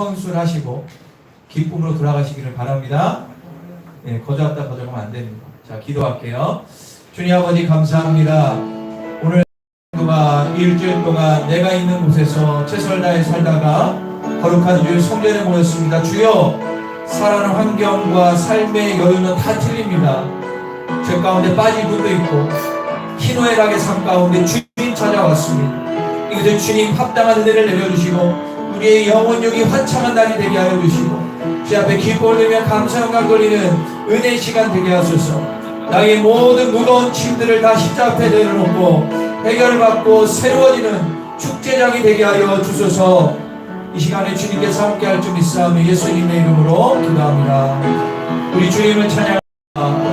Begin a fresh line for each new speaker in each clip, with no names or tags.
선술하시고 기쁨으로 돌아가시기를 바랍니다. 거저왔다 거저가면 안 됩니다. 자, 기도할게요. 주님 아버지 감사합니다. 오늘 일주일 동안 내가 있는 곳에서 최선을 다해 살다가 거룩한 주의 성전에 모였습니다. 주여, 살아가는 환경과 삶의 여유는 다 틀립니다. 죄 가운데 빠진 분도 있고 희노애락의 삶 가운데 주님 찾아왔습니다. 이곳에 주님 합당한 은혜를 내려주시고 우리의 영혼력이 화창한 날이 되게 하여 주시고 주 앞에 기쁨을 들며 감사 영광 돌리는 은혜의 시간 되게 하소서. 나의 모든 무거운 짐들을 다 십자가 앞에 내려놓고 해결을 받고 새로워지는 축제장이 되게 하여 주소서. 이 시간에 주님께서 함께 할 줄 믿사오며 예수님의 이름으로 기도합니다. 우리 주님을 찬양합니다.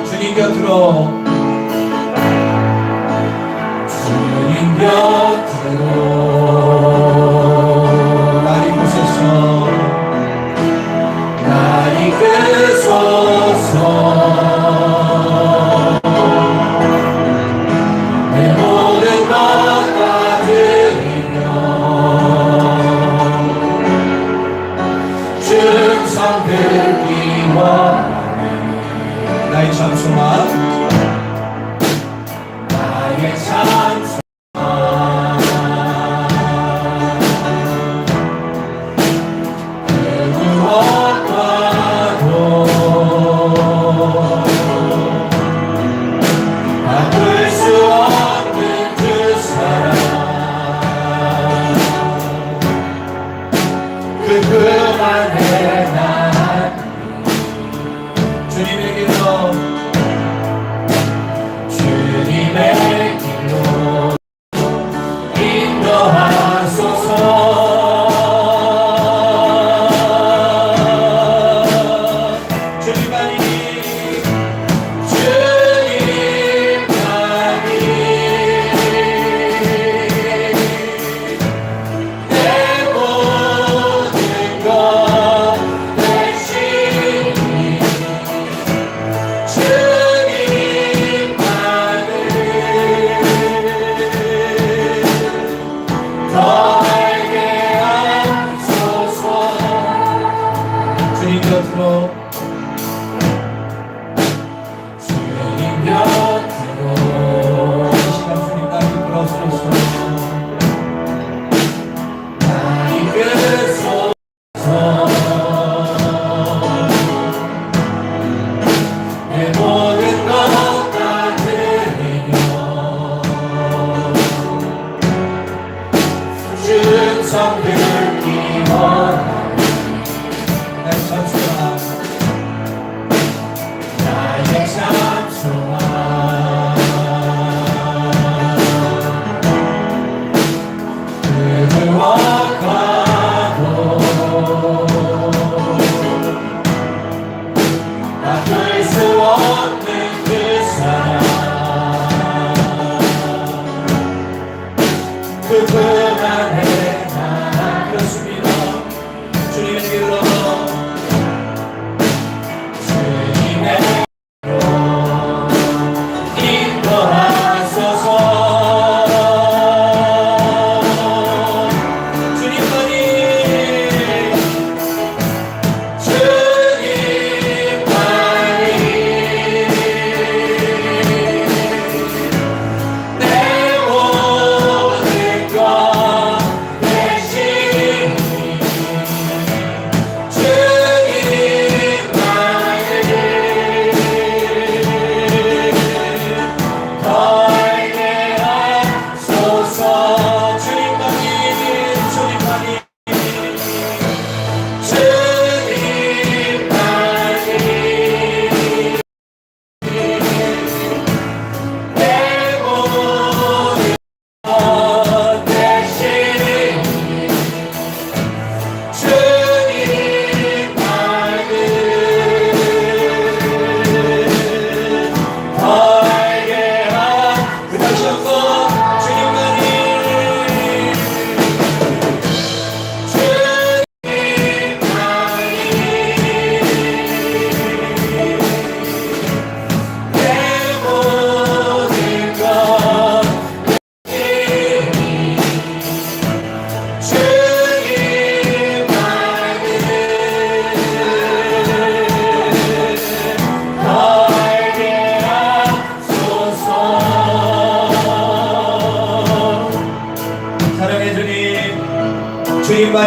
주님 곁으로, 주님 곁으로 날 이끄소서. 날 이끄소서. 내 모든 것 다 드리며 충성 듣기 원하네. 나의 찬송아, 나의 찬송아, 그 무엇과도 바꿀 수 없는 그 사랑, 그만해 난 주님의 길로, 주님의 길로 인도하소서. 주님만이, 주님만이 내 모든 것 대신이 주님만을 더 알게 하소서. 주님 곁으로, 주님 곁으로 이 시간 주님 날 이끌어주소서. 날 이끌어주소서. 내 모든 것 다 드리며 충성 듣기 원하네. 나의 찬송아,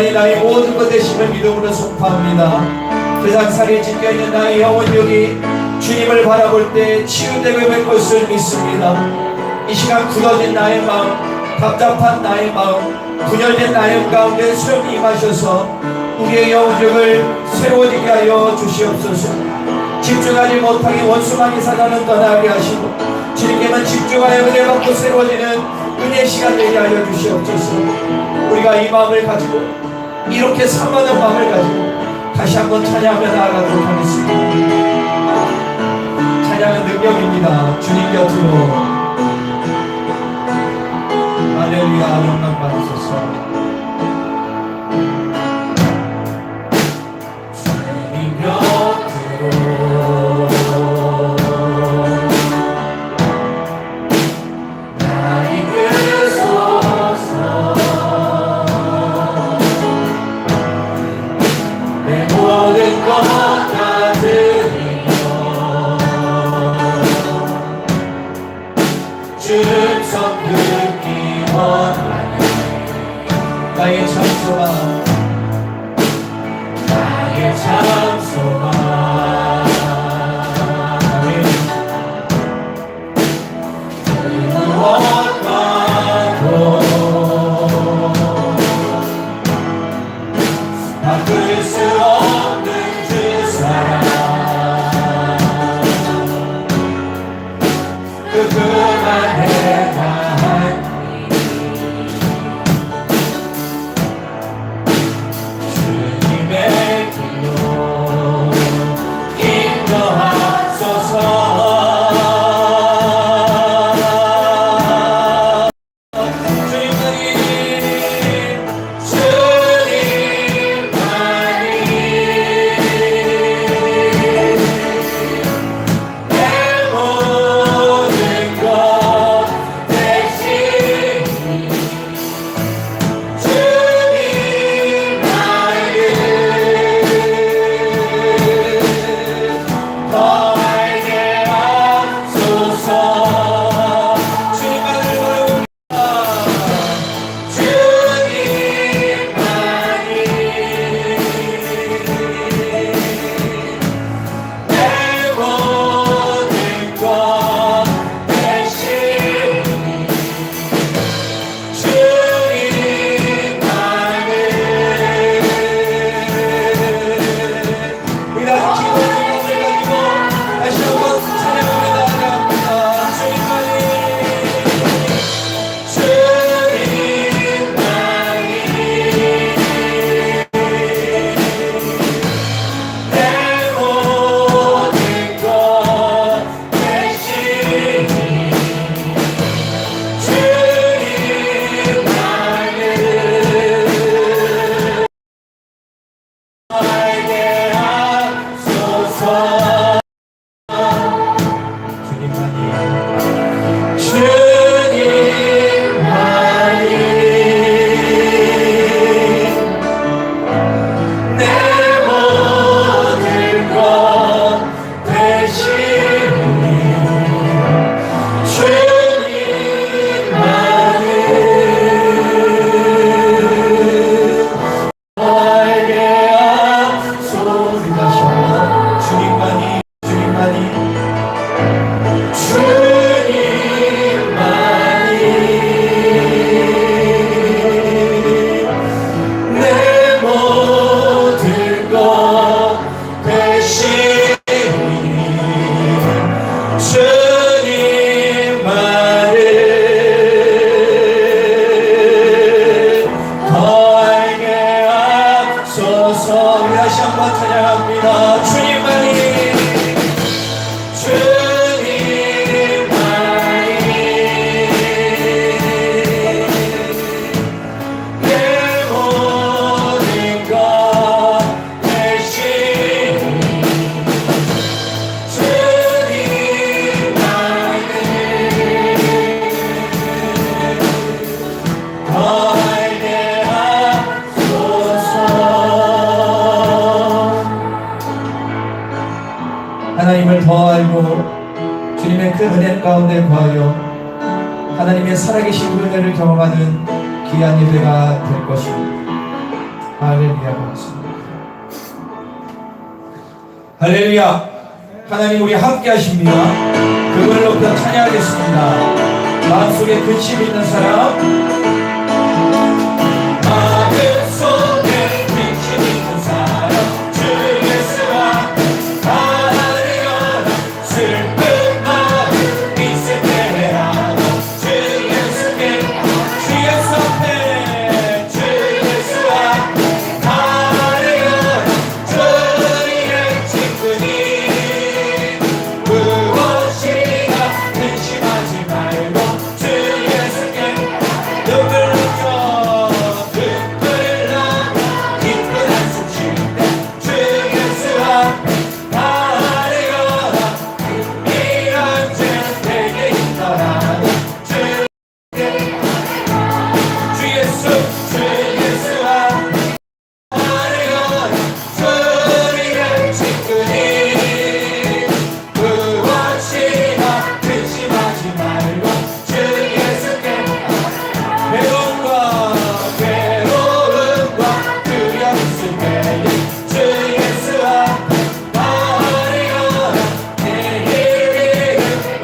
주님만이 나의 모든 것 되심을 믿음으로 선포합니다. 세상살이 찢겨있는 나의 영혼력이 주님을 바라볼 때 치유되게 될 것을 믿습니다. 이 시간 굳어진 나의 마음, 답답한 나의 마음, 분열된 나의 가운데 수령이 임하셔서 우리의 영혼력을 새로워지게 하여 주시옵소서. 집중하지 못하게 원수만이 사단은 떠나게 하시고 주님께만 집중하여 은혜 받고 새로워지는 은혜 시간 되게 하여 주시옵소서. 우리가 이 마음을 가지고 이렇게 사모하는 마음을 가지고 다시 한번 찬양하며 나아가도록 하겠습니다. 찬양은 능력입니다. 주님 곁으로. 할렐루야. 영광 받으소서. 주님 곁으로 나 이끄소서. 내 모든 것 다 드리며 주는 성 듣기 원하네. 나의 참 소망, 나의 참 소망, 무엇과도 바꿀 수 없는 주 사랑, 그만해 다하니 주님의 길로 인도하소서. 하나님을 더 알고 주님의 그 은혜 가운데 거하여 하나님의 살아계신 은혜를 경험하는 귀한 예배가 될 것입니다. 할렐루야, 고맙습니다. 할렐루야. 하나님 우리 함께 하십니다. 그걸 높여 찬양하겠습니다. 마음속에 근심 있는 사람, 마음속에 근심 있는 사람, 주 예수와 하나님과 슬픈 마음 있을 때라도 주 예수께 주 예수 앞에 주 예수와 하나님과 주님의 친구니 무엇이나 근심하지 말고 주 예수께 눈을 높여 눈물을 나 기쁜 한숨 쉴 때 주 예수와 하나님과 이런 죄는 내게 있더라도 주 예수와 하나님과 주님의 친구니 무엇이나 근심하지 말고 주 예수께 괴로움과 두려움 있을 때에 주 예수와 하나님과 내 일을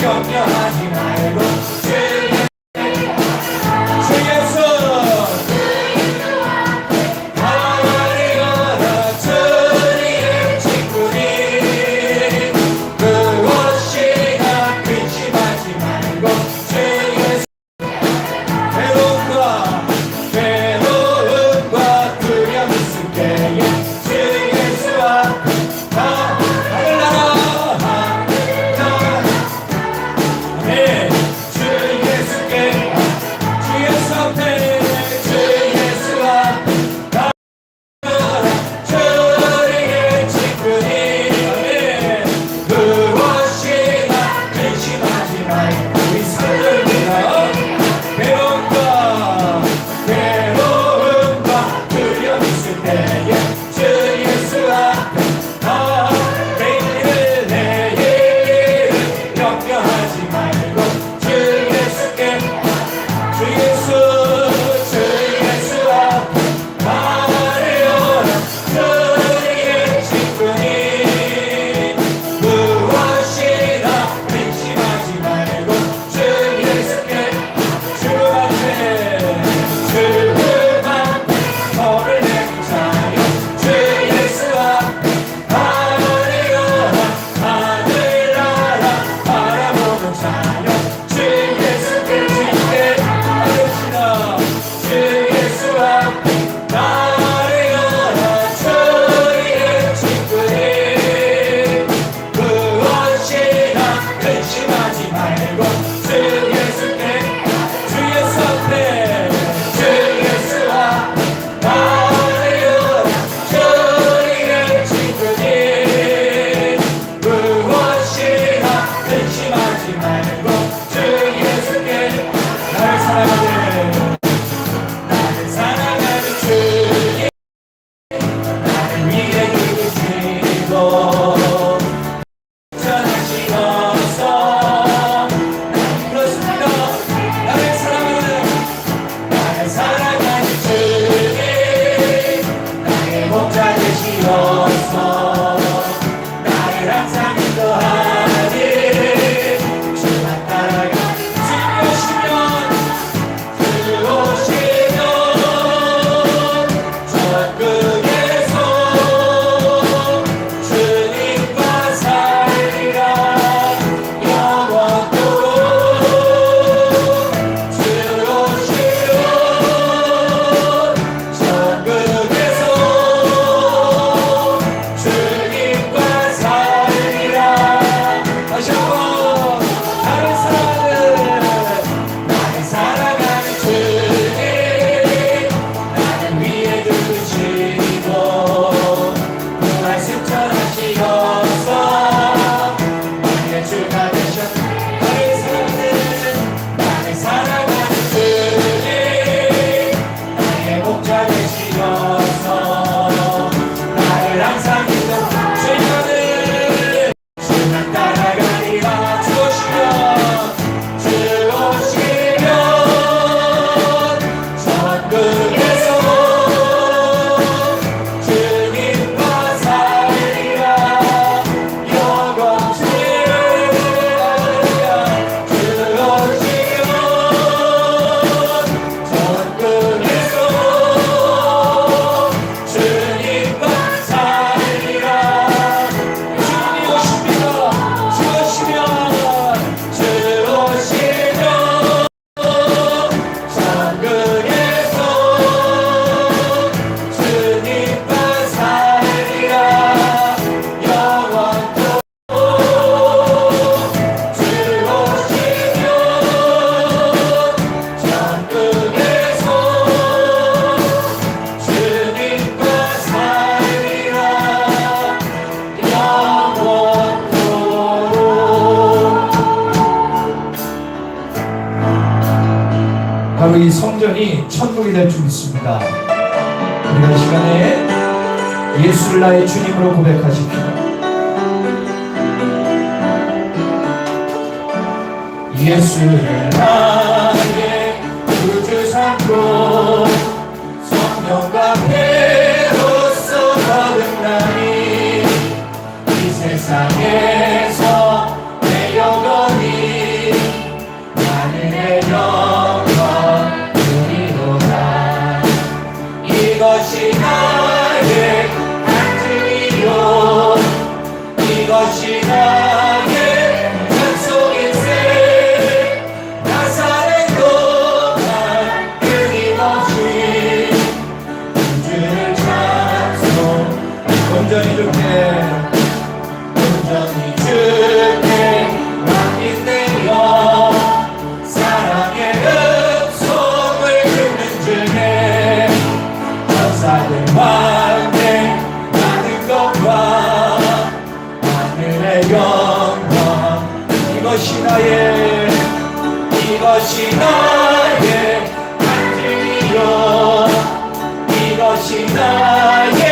염려하지 말고 주 예수 하나님과 주님의 친구니 무엇이나 근심하지 말고 주 예수 괴로움과 두려움 있을 때에 주 예수와 하늘나라 네, 주 예수께 주 예수 앞에 주 예수와 주님의 친구니 무엇이나 근심하지 말고 우리 사랑합니다. 괴로움과 두려움 있을 때에 주 예수와 내 일을 염려하지 말고 주 예수께 주 예수와 하나님과 주님의 친구니 무엇이나 근심하지 말고 주 예수께 주님 앞에 벌을 내는 자여 주 예수와 하나님과 하늘나라 바라보는 자여 주 예수께 주께 하옵시다. 주 예수와 하나님과 주님의 친구니 무엇이나 근심하지 말고 주 예수께 주 예수 앞에 주 예수와 하나님과 주님의 친구니 무엇이나 근심하지 말고 주 예수께 나를 사랑하는 주님 나를 위해 누구시고 전하시어서 그렇습니다. 나를 사랑하는 주님 나의 목자 되시어서 나를 항상 인도하니 주만 따라가 주님 오시면 천국에서 주님과 살리라 영원토록 주 오시면 천국에서 주님과 살리라 다시 한번 나를 사랑하는 주님 나를 위해 누구시고 그 말씀 전하시어서 나의 주가 되셨 나를 사랑하는 주님 나의 목자 되시어서 나를 항상 인도하시는 주만 따라가리라 주 오시면 천국에서 바로 이 성전이 천국이 될 줄 믿습니다. 우리가 이 시간에 예수를 나의 주님으로 고백하십시오. 예수를 나의 구주 삼고 성령과 배로써 거듭나니 이 세상에서 내 영혼이 하늘의 영광 누리로다. 이것이 나의 간증이요 이것이 나의 온전히 주께 맡긴대요. 사랑의 음성을 듣는 중에 천사들 왕대 많은 것과 하늘의 영광 이것이 나의 간증이요 이것이 나의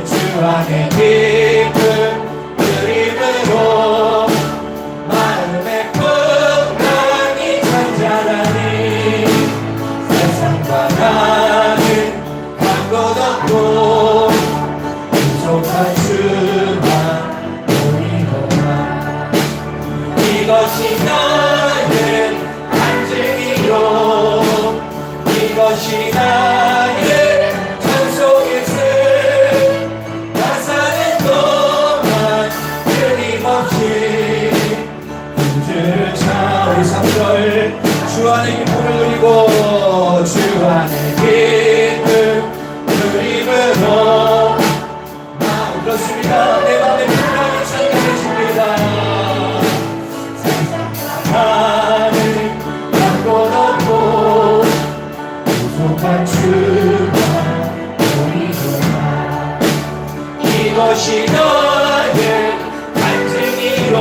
주 안에 기쁨 그림으로 마음의 평강이 잔잔하니 세상과 나는 간 것 없고 부족한 주만 보이노라. 이것이 나의 간증이요 이것이 나의 주 안의 기쁨을 누리고 주 안의 기쁨 누림으로 마음 그렇습니다. 내 맘에 평강이 찾아내십니다. 나는 갖고 넘고 부족한 주만 보이노라. 이것이 나의 간증이로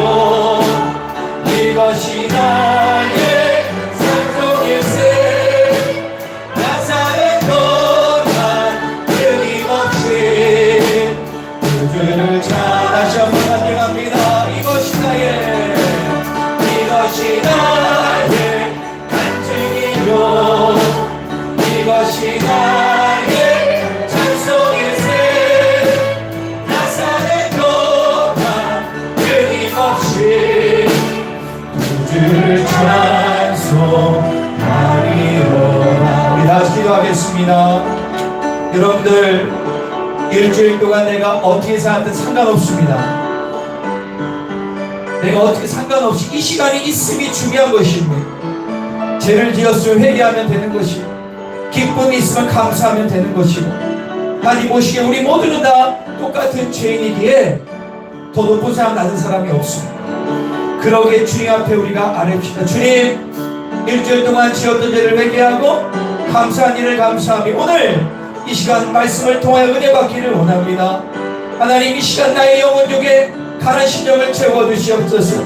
이것이 나의 생명일세. 나사렛 동안 끊임없이 그들을 다시 한번 간증합니다. 이것이 나의 간증이요 이것이 나의 찬송일세. 나사렛 동안 끊임없이 주를 찬송하리로다. 우리 다시 기도하겠습니다. 여러분들 일주일 동안 내가 어떻게 살든 상관없습니다. 내가 어떻게 상관없이 이 시간이 있음이 중요한 것입니다. 죄를 지었으면 회개하면 되는 것이고 기쁨이 있으면 감사하면 되는 것이고 하나님 보시기에 우리 모두는 다 똑같은 죄인이기에 더 높은 사람 낮은 사람이 없습니다. 그러기에 주님 앞에 우리가 아뢰읍시다. 주님 일주일 동안 지었던 죄를 회개하고 감사한 일을 감사하며 오늘 이 시간 말씀을 통하여 은혜 받기를 원합니다. 하나님 이 시간 나의 영혼 중에 가난 심령을 채워주시옵소서.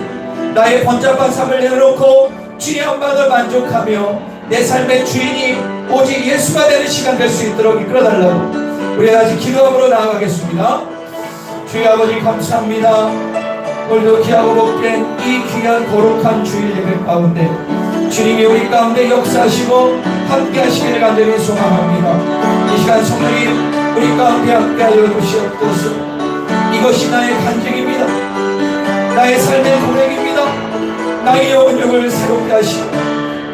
나의 번잡한 삶을 내려놓고 주님 한만을 만족하며 내 삶의 주인이 오직 예수가 되는 시간 될 수 있도록 이끌어달라고 우리 다시 기도함으로 나아가겠습니다. 주여 아버지 감사합니다. 오늘도 귀하고 복된 이 귀한 거룩한 주일 예배 가운데 주님이 우리 가운데 역사하시고 함께 하시기를 간절히 소망합니다. 이 시간 성령님 우리 가운데 함께 하여 주시옵소서. 이것이 나의 간증입니다. 나의 삶의 고백입니다. 나의 영혼을 새롭게 하시고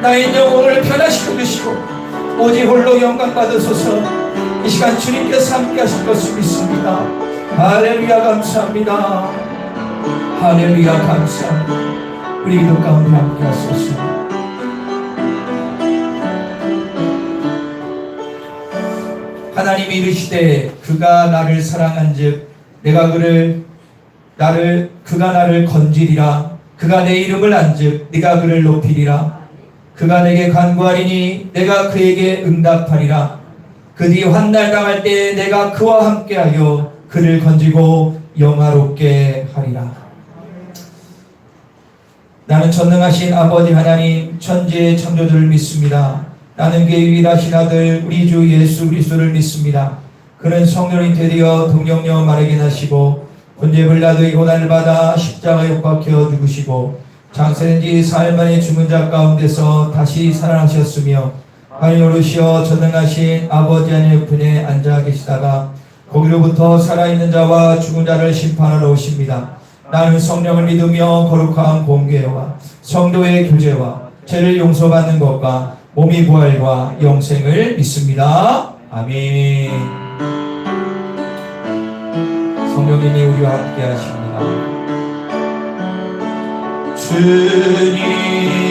나의 영혼을 변화시켜 주시고 오직 홀로 영광 받으소서. 이 시간 주님께서 함께 하실 것을 믿습니다. 할렐루야 감사합니다. 할렐루야 감사합니다. 우리 기도 가운데 함께 하소서. 하나님이 이르시되 그가 나를 사랑한즉 내가 그가 나를 건지리라. 그가 내 이름을 안즉 네가 그를 높이리라. 그가 내게 간구하리니 내가 그에게 응답하리라. 그들이 환난당할 때 내가 그와 함께하여 그를 건지고 영화롭게 하리라. 나는 전능하신 아버지 하나님 천지의 창조주를 믿습니다. 나는 그의 유일하신 아들 우리 주 예수 그리스도를 믿습니다. 그는 성령이 되어 동정녀 마르게 나시고 본죄 빌라도의 고난을 받아 십자가에 못 박혀 죽으시고 장세된 지 사흘 만에 죽은 자 가운데서 다시 살아나셨으며 하늘 오르시어 전능하신 아버지 하나님 옆에 앉아 계시다가 거기로부터 살아있는 자와 죽은 자를 심판하러 오십니다. 나는 성령을 믿으며 거룩한 공개와 성도의 교제와 죄를 용서받는 것과 몸의 부활과 영생을 믿습니다. 아멘. 성령님이 우리와 함께 하십니다.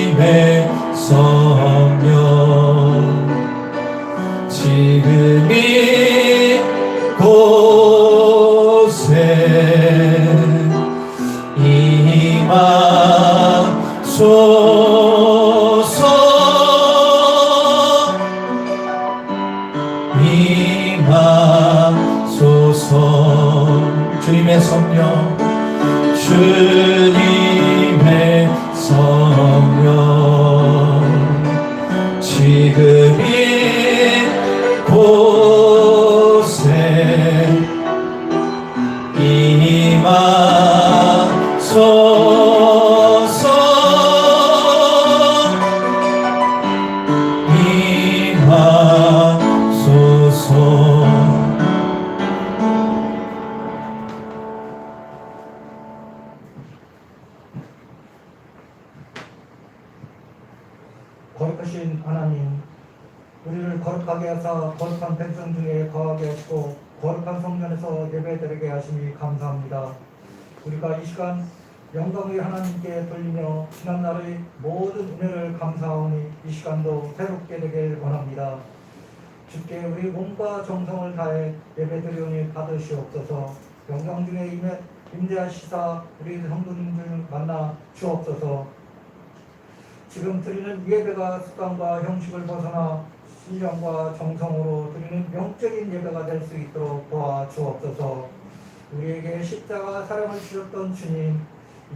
주님의 성령 지금 이곳에 임하소서. 임하소서. 주님의 성령 주님의 성령 지금 이곳에 임하소서. 임하소서.
거룩하신 하나님, 우리를 거룩하게 하사 거룩한 백성 중에 거하게 하시고 거룩한 성전에서 예배드리게 하시니 감사합니다. 우리가 이 시간 영광의 하나님께 돌리며 지난날의 모든 은혜를 감사하오니 이 시간도 새롭게 되길 원합니다. 주께 우리 몸과 정성을 다해 예배드리오니 받으시옵소서. 영광 중에 임재하시사 우리 성도님들 만나 주옵소서. 지금 드리는 예배가 습관과 형식을 벗어나 신령과 정성으로 드리는 영적인 예배가 될 수 있도록 도와주옵소서. 우리에게 십자가 사랑을 주셨던 주님,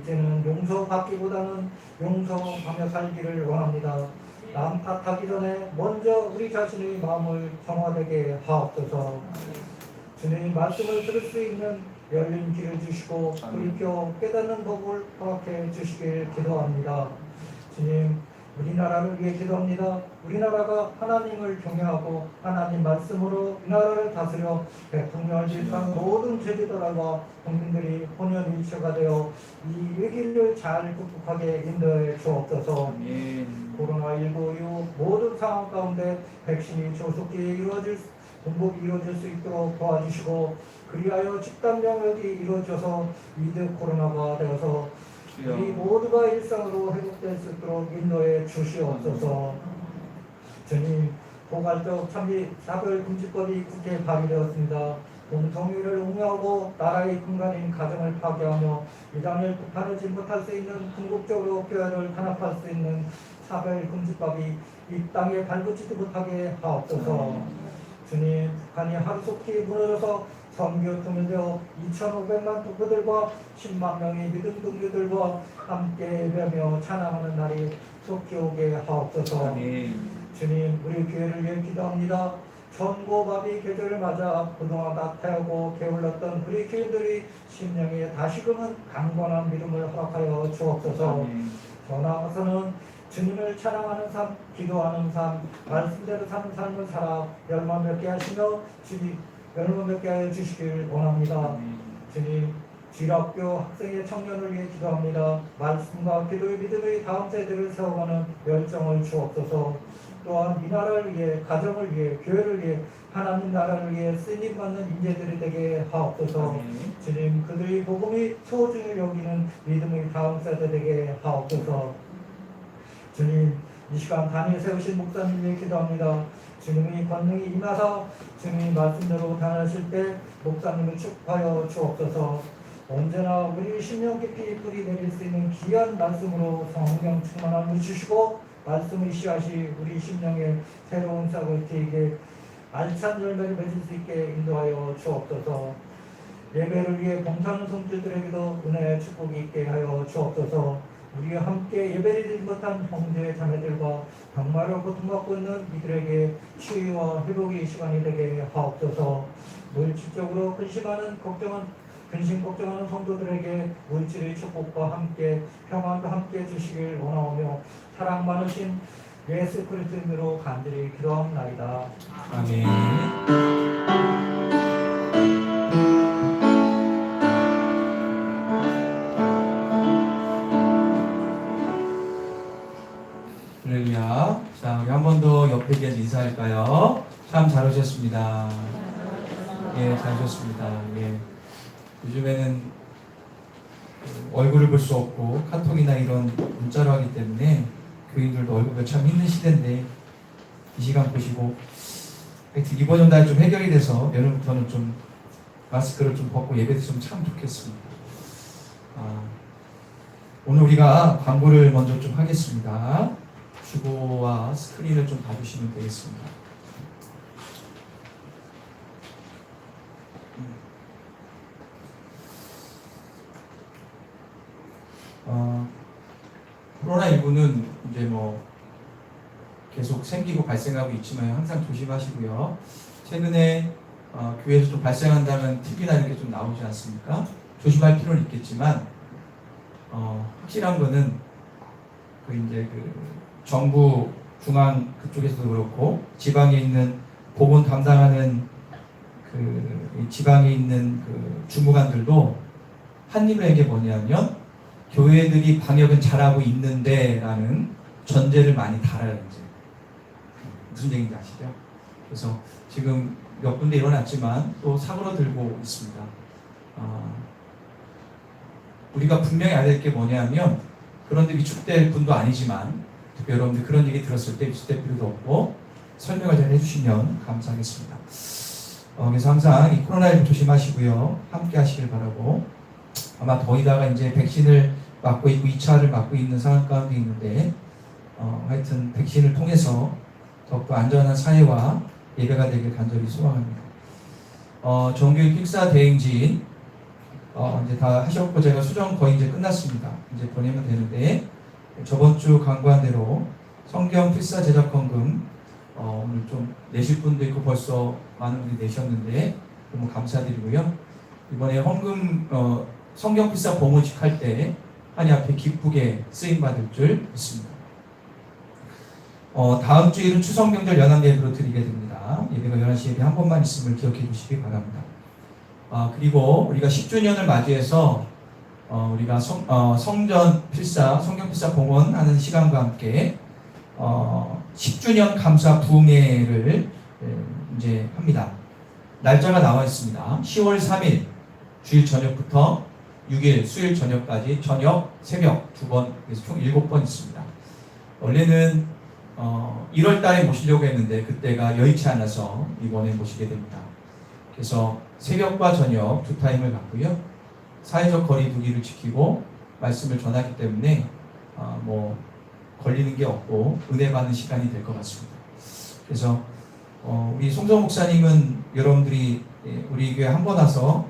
이제는 용서받기보다는 용서하며 살기를 원합니다. 남 탓하기 전에 먼저 우리 자신의 마음을 정화되게 하옵소서. 주님 말씀을 들을 수 있는 열린 귀를 주시고 돌이켜 깨닫는 법을 허락해 주시길 기도합니다. 주님, 우리나라를 위해 기도합니다. 우리나라가 하나님을 경외하고 하나님 말씀으로 이 나라를 다스려 대통령을 비롯한 모든 제도들과 국민들이 혼연일체가 되어 이 위기를 잘 극복하게 인도해 주옵소서. 코로나19 이후 모든 상황 가운데 백신이 조속히 공급이 이루어질 수 있도록 도와주시고 그리하여 집단 면역이 이루어져서 위드 코로나가 되어서 우리 모두가 일상으로 회복될 수 있도록 인도해 주시옵소서. 주님, 포괄적 차별금지법이 국회에 발의되었습니다. 공통위를 옹호하고 나라의 근간인 가정을 파괴하며 이단을 북한을 진못할 수 있는 궁극적으로 교회를 탄압할 수 있는 차별금지법이 이 땅에 발붙이지 못하게 하옵소서. 주님, 북한이 하루속히 무너져서 선교 통일되어 2,500만 독보들과 10만 명의 믿음 동료들과 함께 예배하며 찬양하는 날이 속히 오게 하옵소서. 주님, 우리 교회를 위해 기도합니다. 천고마비 계절을 맞아 그동안 낙태하고 게을렀던 우리 교인들이 심령에 다시금은 강건한 믿음을 허락하여 주옵소서. 더 나아가서는 주님을 찬양하는 삶, 기도하는 삶, 말씀대로 사는 삶을 살아 열망 맺게 하시며 열망 맺게 하여 주시길 원합니다. 주님, 지학교 학생의 청년을 위해 기도합니다. 말씀과 기도의 믿음의 다음 세대를 세워가는 열정을 주옵소서. 또한 이 나라를 위해, 가정을 위해, 교회를 위해, 하나님 나라를 위해 쓰임받는 인재들이 되게 하옵소서. 주님, 그들의 복음이 소중히 여기는 믿음의 다음 세대 되게 하옵소서. 주님, 이 시간 단위에 세우신 목사님 위해 기도합니다. 주님의 권능이 임하사 주님의 말씀대로 당하실 때 목사님을 축복하여 주옵소서. 언제나 우리 심령 깊이 뿌리 내릴 수 있는 귀한 말씀으로 성령 충만함을 주시고 말씀의 씨앗이 우리 심령에 새로운 싹을 트이게 알찬 열매를 맺을 수 있게 인도하여 주옵소서. 예배를 위해 봉사하는 성도들에게도 은혜의 축복이 있게 하여 주옵소서. 우리와 함께 예배드리지 못한 형제 자매들과 병마로 고통받고 있는 이들에게 치유와 회복의 시간이 되게 하옵소서. 물질적으로 근심 걱정하는 성도들에게 물질의 축복과 함께 평안과 함께 주시길 원하오며 사랑 많으신 예수 그리스도 이름으로 간절히 기도합나이다.
아멘. 할렐루야. 자, 우리 한 번 더 옆에 계신 인사할까요? 참 잘 오셨습니다. 예, 잘 오셨습니다. 예. 요즘에는 얼굴을 볼 수 없고 카톡이나 이런 문자로 하기 때문에 교인들도 얼굴이 참 힘든 시대인데 이 시간 보시고 하여튼 이번 연달 좀 해결이 돼서 내년부터는 좀 마스크를 좀 벗고 예배드리면 참 좋겠습니다. 오늘 우리가 광고를 먼저 좀 하겠습니다. 주보와 스크린을 좀 봐주시면 되겠습니다. 코로나19는 이제 뭐 계속 생기고 발생하고 있지만 항상 조심하시고요. 최근에 교회에서 좀 발생한다면 TV나 이렇게 좀 나오지 않습니까? 조심할 필요는 있겠지만 확실한 거는 이제 정부 중앙 그쪽에서도 그렇고 지방에 있는 보건 담당하는 지방에 있는 주무관들도 한 입을 한게 뭐냐면 교회들이 방역은 잘하고 있는데라는 전제를 많이 달아요. 이제 무슨 얘기인지 아시죠? 그래서 지금 몇 군데 일어났지만 또 사고로들고 있습니다. 우리가 분명히 알아야 될 게 뭐냐면 그런데 위축될 분도 아니지만 여러분들 그런 얘기 들었을 때 위축될 필요도 없고 설명을 잘 해주시면 감사하겠습니다. 그래서 항상 이 코로나19 조심하시고요. 함께 하시길 바라고 아마 더위다가 이제 백신을 맞고 있고 2차를 맞고 있는 상황 가운데 있는데 하여튼 백신을 통해서 더욱더 안전한 사회와 예배가 되길 간절히 소망합니다. 정규 필사 대행진 이제 다 하셨고 제가 수정 거의 이제 끝났습니다. 이제 보내면 되는데 저번 주 광고한 대로 성경 필사 제작헌금 오늘 좀 내실 분도 있고 벌써 많은 분들이 내셨는데 너무 감사드리고요. 이번에 헌금 성경 필사 봉헌식 할 때 하나님 앞에 기쁘게 쓰임 받을 줄 믿습니다. 다음 주일은 추석명절 연합 예배로 드리게 됩니다. 예배가 11시 예배 한 번만 있음을 기억해 주시기 바랍니다. 그리고 우리가 10주년을 맞이해서 우리가 성경 필사 봉헌하는 시간과 함께 10주년 감사 부흥회를 이제 합니다. 날짜가 나와 있습니다. 10월 3일 주일 저녁부터 6일 수요일 저녁까지 저녁, 새벽 2번, 그래서 총 7번 있습니다. 원래는 1월 달에 모시려고 했는데 그때가 여의치 않아서 이번에 모시게 됩니다. 그래서 새벽과 저녁 두 타임을 갖고요. 사회적 거리 두기를 지키고 말씀을 전하기 때문에 뭐 걸리는 게 없고 은혜 받는 시간이 될 것 같습니다. 그래서 우리 송정 목사님은 여러분들이 우리 교회 한 번 와서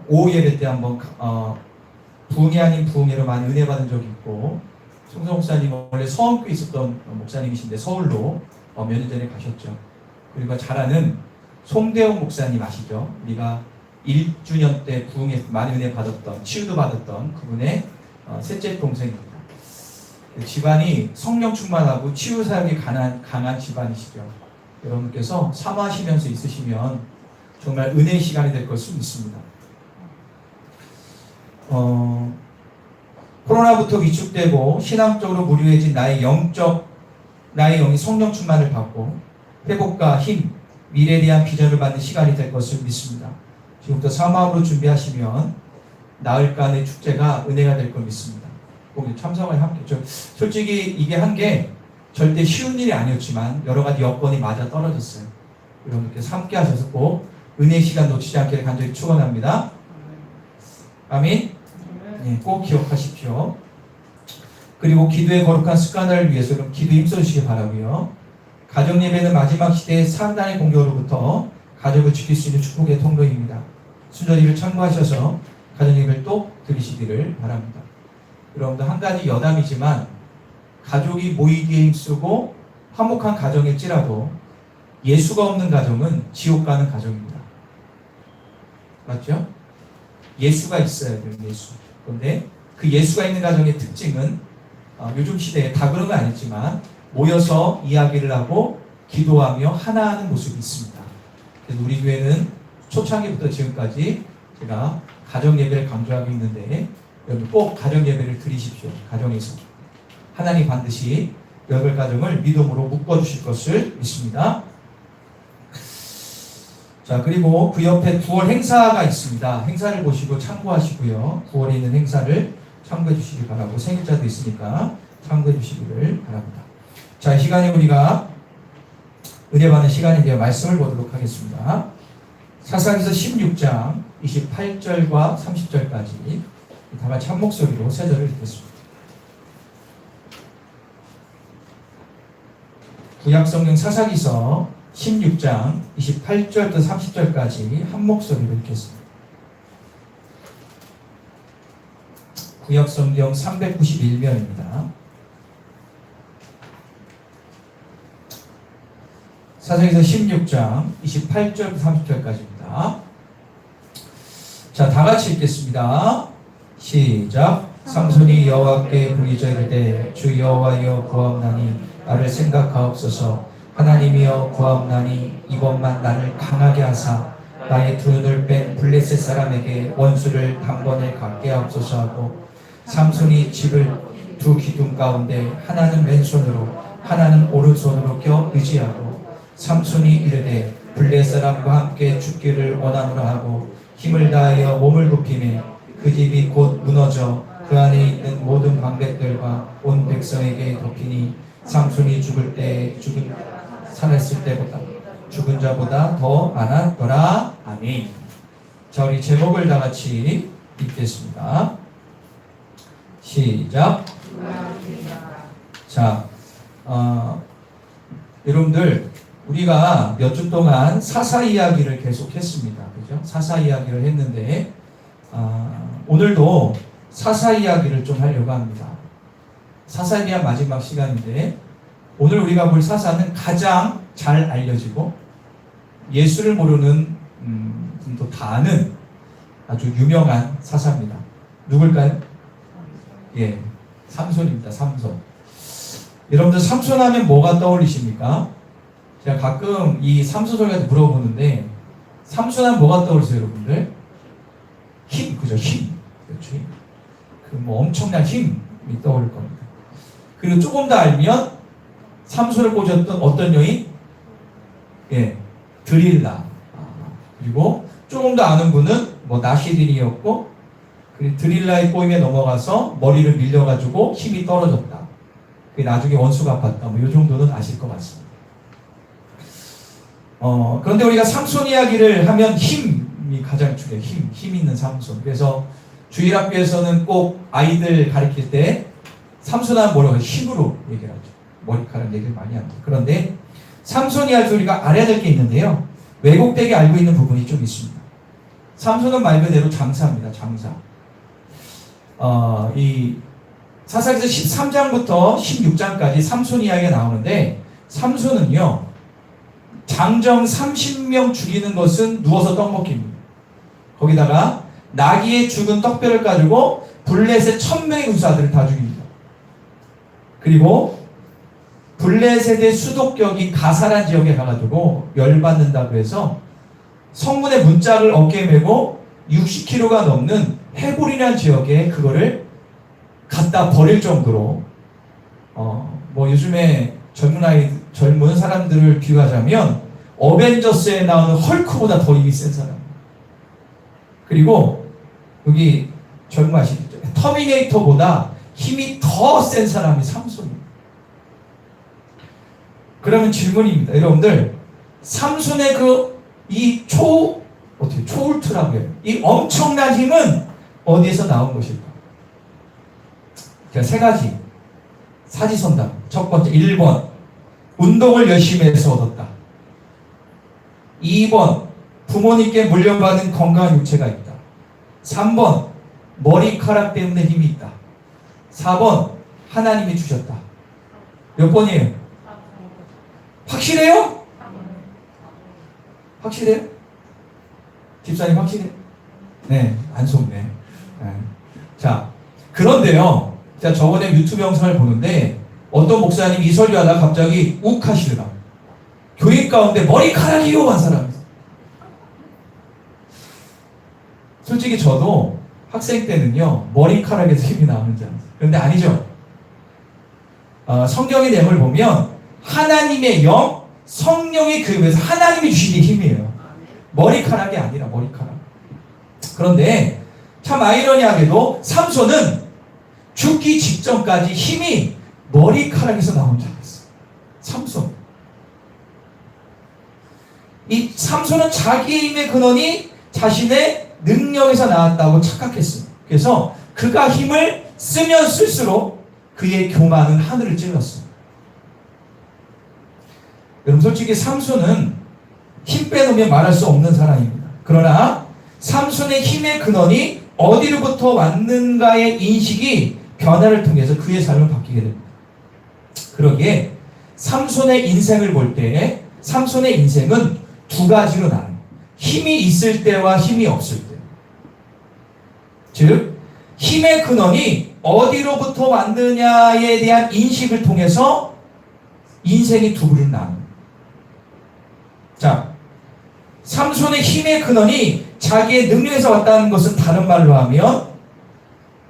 오후 예배 때 한번 부흥회 아닌 부흥회로 많이 은혜 받은 적이 있고 송정 목사님은 원래 서원교에 있었던 목사님이신데 서울로 몇 년 전에 가셨죠. 그리고 잘 아는 송대웅 목사님 아시죠? 우리가 1주년 때 부흥회 많이 은혜 받았던 치유도 받았던 그분의 셋째 동생입니다. 집안이 성령 충만하고 치유 사역이 강한 집안이시죠. 여러분께서 사모하시면서 있으시면 정말 은혜의 시간이 될 것을 믿습니다. 코로나부터 위축되고 신앙적으로 무료해진 나의 영이 성령 충만을 받고 회복과 힘, 미래에 대한 비전을 받는 시간이 될 것을 믿습니다. 지금부터 사모함으로 준비하시면 나흘간의 축제가 은혜가 될 걸 믿습니다. 꼭 참석을 함께. 솔직히 이게 한 게 절대 쉬운 일이 아니었지만 여러 가지 여건이 맞아 떨어졌어요. 여러분께서 함께 하셔서 꼭 은혜의 시간 놓치지 않기를 간절히 축원합니다. 아멘. 네, 꼭 기억하십시오. 그리고 기도의 거룩한 습관을 위해서 기도에 힘써주시기 바라고요. 가정 예배는 마지막 시대의 사단의 공격으로부터 가족을 지킬 수 있는 축복의 통로입니다. 순전히를 참고하셔서 가정 예배를 또 드리시기를 바랍니다. 여러분들 한 가지 여담이지만 가족이 모이기에 힘쓰고 화목한 가정일지라도 예수가 없는 가정은 지옥 가는 가정입니다. 맞죠? 예수가 있어야 돼요. 예수. 그런데 그 예수가 있는 가정의 특징은 요즘 시대에 다 그런 건 아니지만 모여서 이야기를 하고 기도하며 하나하는 모습이 있습니다. 그래서 우리 교회는 초창기부터 지금까지 제가 가정 예배를 강조하고 있는데 여러분 꼭 가정 예배를 드리십시오. 가정에서 하나님 반드시 여덟 가정을 믿음으로 묶어주실 것을 믿습니다. 자, 그리고 그 옆에 9월 행사가 있습니다. 행사를 보시고 참고하시고요. 9월에 있는 행사를 참고해 주시기 바라고, 생일자도 있으니까 참고해 주시기를 바랍니다. 자, 이 시간에 우리가 은혜 받는 시간에 대해 말씀을 보도록 하겠습니다. 사사기서 16장 28절과 30절까지 다 같이 한 목소리로 세 절을 읽겠습니다. 구약성경 사사기서 16장 28절부터 30절까지 한 목소리로 읽겠습니다. 구약성경 391면입니다. 사사기서 16장 28절부터 30절까지입니다. 자, 다 같이 읽겠습니다. 시작. 삼손이 여호와께 부르짖어 이르되 주 여호와여 구하옵나니 나를 생각하옵소서. 하나님이여 구하옵나니 이번만 나를 강하게 하사 나의 두 눈을 뺀 블레셋 사람에게 원수를 단번에 갖게 하옵소서 하고, 삼손이 집을 두 기둥 가운데 하나는 왼손으로 하나는 오른손으로 껴 의지하고, 삼손이 이르되 블레셋 사람과 함께 죽기를 원하노라 하고 힘을 다하여 몸을 굽히매 그 집이 곧 무너져 그 안에 있는 모든 방백들과 온 백성에게 덮이니 삼손이 죽을 때 살았을 때보다 죽은 자보다 더 많았더라. 아멘. 자, 우리 제목을 다 같이 읽겠습니다. 시작. 자, 여러분들 우리가 몇 주 동안 사사 이야기를 계속했습니다. 그죠? 사사 이야기를 했는데 오늘도 사사 이야기를 좀 하려고 합니다. 사사에 대한 마지막 시간인데 오늘 우리가 볼 사사는 가장 잘 알려지고 예수를 모르는 분도 다 아는 아주 유명한 사사입니다. 누굴까요? 예, 삼손입니다. 삼손. 여러분들 삼손 하면 뭐가 떠올리십니까? 제가 가끔 이 삼손 소리한테 물어보는데 삼손 하면 뭐가 떠오르세요, 여러분들? 힘, 그죠? 힘. 그렇죠. 그 뭐 엄청난 힘이 떠오를 겁니다. 그리고 조금 더 알면 삼손을 꽂았던 어떤 여인? 예, 드릴라. 그리고 조금 더 아는 분은 뭐 나시딘이었고, 그리고 드릴라의 꼬임에 넘어가서 머리를 밀려가지고 힘이 떨어졌다. 그게 나중에 원수가 아팠다. 뭐 이 정도는 아실 것 같습니다. 그런데 우리가 삼손 이야기를 하면 힘이 가장 중요해요. 힘 있는 삼손. 그래서 주일학교에서는 꼭 아이들 가르칠 때 삼손 하면 뭐라고 해요? 힘으로 얘기를 하죠. 머리카락 얘기를 많이 합니다. 그런데 삼손 이야기 우리가 알아야 될 게 있는데요. 왜곡되게 알고 있는 부분이 좀 있습니다. 삼손은 말 그대로 장사입니다. 장사. 이 사사기서 13장부터 16장까지 삼손 이야기가 나오는데, 삼손은요 장정 30명 죽이는 것은 누워서 떡 먹기입니다. 거기다가 나귀의 죽은 떡뼈를 가지고 블레셋 1000명의 군사들을 다 죽입니다. 그리고 블레셋의 수도격인 가사란 지역에 가가지고 열받는다고 해서 성문의 문짝을 어깨에 메고 60km가 넘는 해골이라는 지역에 그거를 갖다 버릴 정도로 뭐 요즘에 젊은 사람들을 비유하자면 어벤져스에 나오는 헐크보다 더 힘이 센 사람. 그리고 여기 젊은 아시겠죠? 터미네이터보다 힘이 더 센 사람이 삼손입니다. 그러면 질문입니다. 여러분들, 삼손의 초울트라고 해요. 이 엄청난 힘은 어디에서 나온 것일까? 제가 세 가지 사지선답. 첫 번째, 1번 운동을 열심히 해서 얻었다. 2번, 부모님께 물려받은 건강한 육체가 있다. 3번, 머리카락 때문에 힘이 있다. 4번, 하나님이 주셨다. 몇 번이에요? 확실해요? 확실해요? 집사님 확실해요? 네, 안 속네. 네. 자, 그런데요. 자, 저번에 유튜브 영상을 보는데 어떤 목사님이 이 설교하다가 갑자기 욱 하시더라고요. 교인 가운데 머리카락이요 한 사람. 솔직히 저도 학생 때는요 머리카락에서 힘이 나오는 줄 알았어요. 그런데 아니죠. 성경의 내용을 보면 하나님의 영, 성령의 교회에서 하나님이 주신 게 힘이에요. 머리카락이 아니라 머리카락. 그런데 참 아이러니하게도 삼손은 죽기 직전까지 힘이 머리카락에서 나온 줄 알았어요. 삼손. 이 삼손은 자기의 힘의 근원이 자신의 능력에서 나왔다고 착각했습니다. 그래서 그가 힘을 쓰면 쓸수록 그의 교만은 하늘을 찔렀습니다. 여러분 솔직히 삼손은 힘 빼놓으면 말할 수 없는 사람입니다. 그러나 삼손의 힘의 근원이 어디로부터 왔는가의 인식이 변화를 통해서 그의 삶을 바뀌게 됩니다. 그러기에 삼손의 인생을 볼 때 삼손의 인생은 두 가지로 나눠요. 힘이 있을 때와 힘이 없을 때. 즉 힘의 근원이 어디로부터 왔느냐에 대한 인식을 통해서 인생이 두 부류로 나눕니다. 자, 삼손의 힘의 근원이 자기의 능력에서 왔다는 것은 다른 말로 하면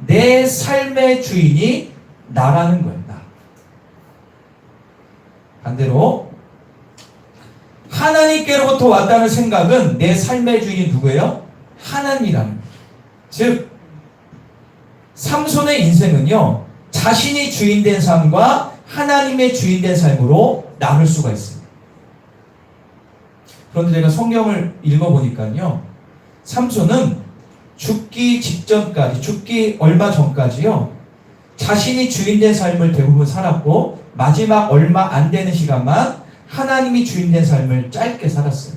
내 삶의 주인이 나라는 거예요. 나. 반대로 하나님께로부터 왔다는 생각은 내 삶의 주인이 누구예요? 하나님이라는 거예요. 즉 삼손의 인생은요 자신이 주인된 삶과 하나님의 주인된 삶으로 나눌 수가 있습니다. 그런데 제가 성경을 읽어보니까요 삼손은 죽기 직전까지, 죽기 얼마 전까지요 자신이 주인된 삶을 대부분 살았고 마지막 얼마 안 되는 시간만 하나님이 주인된 삶을 짧게 살았어요.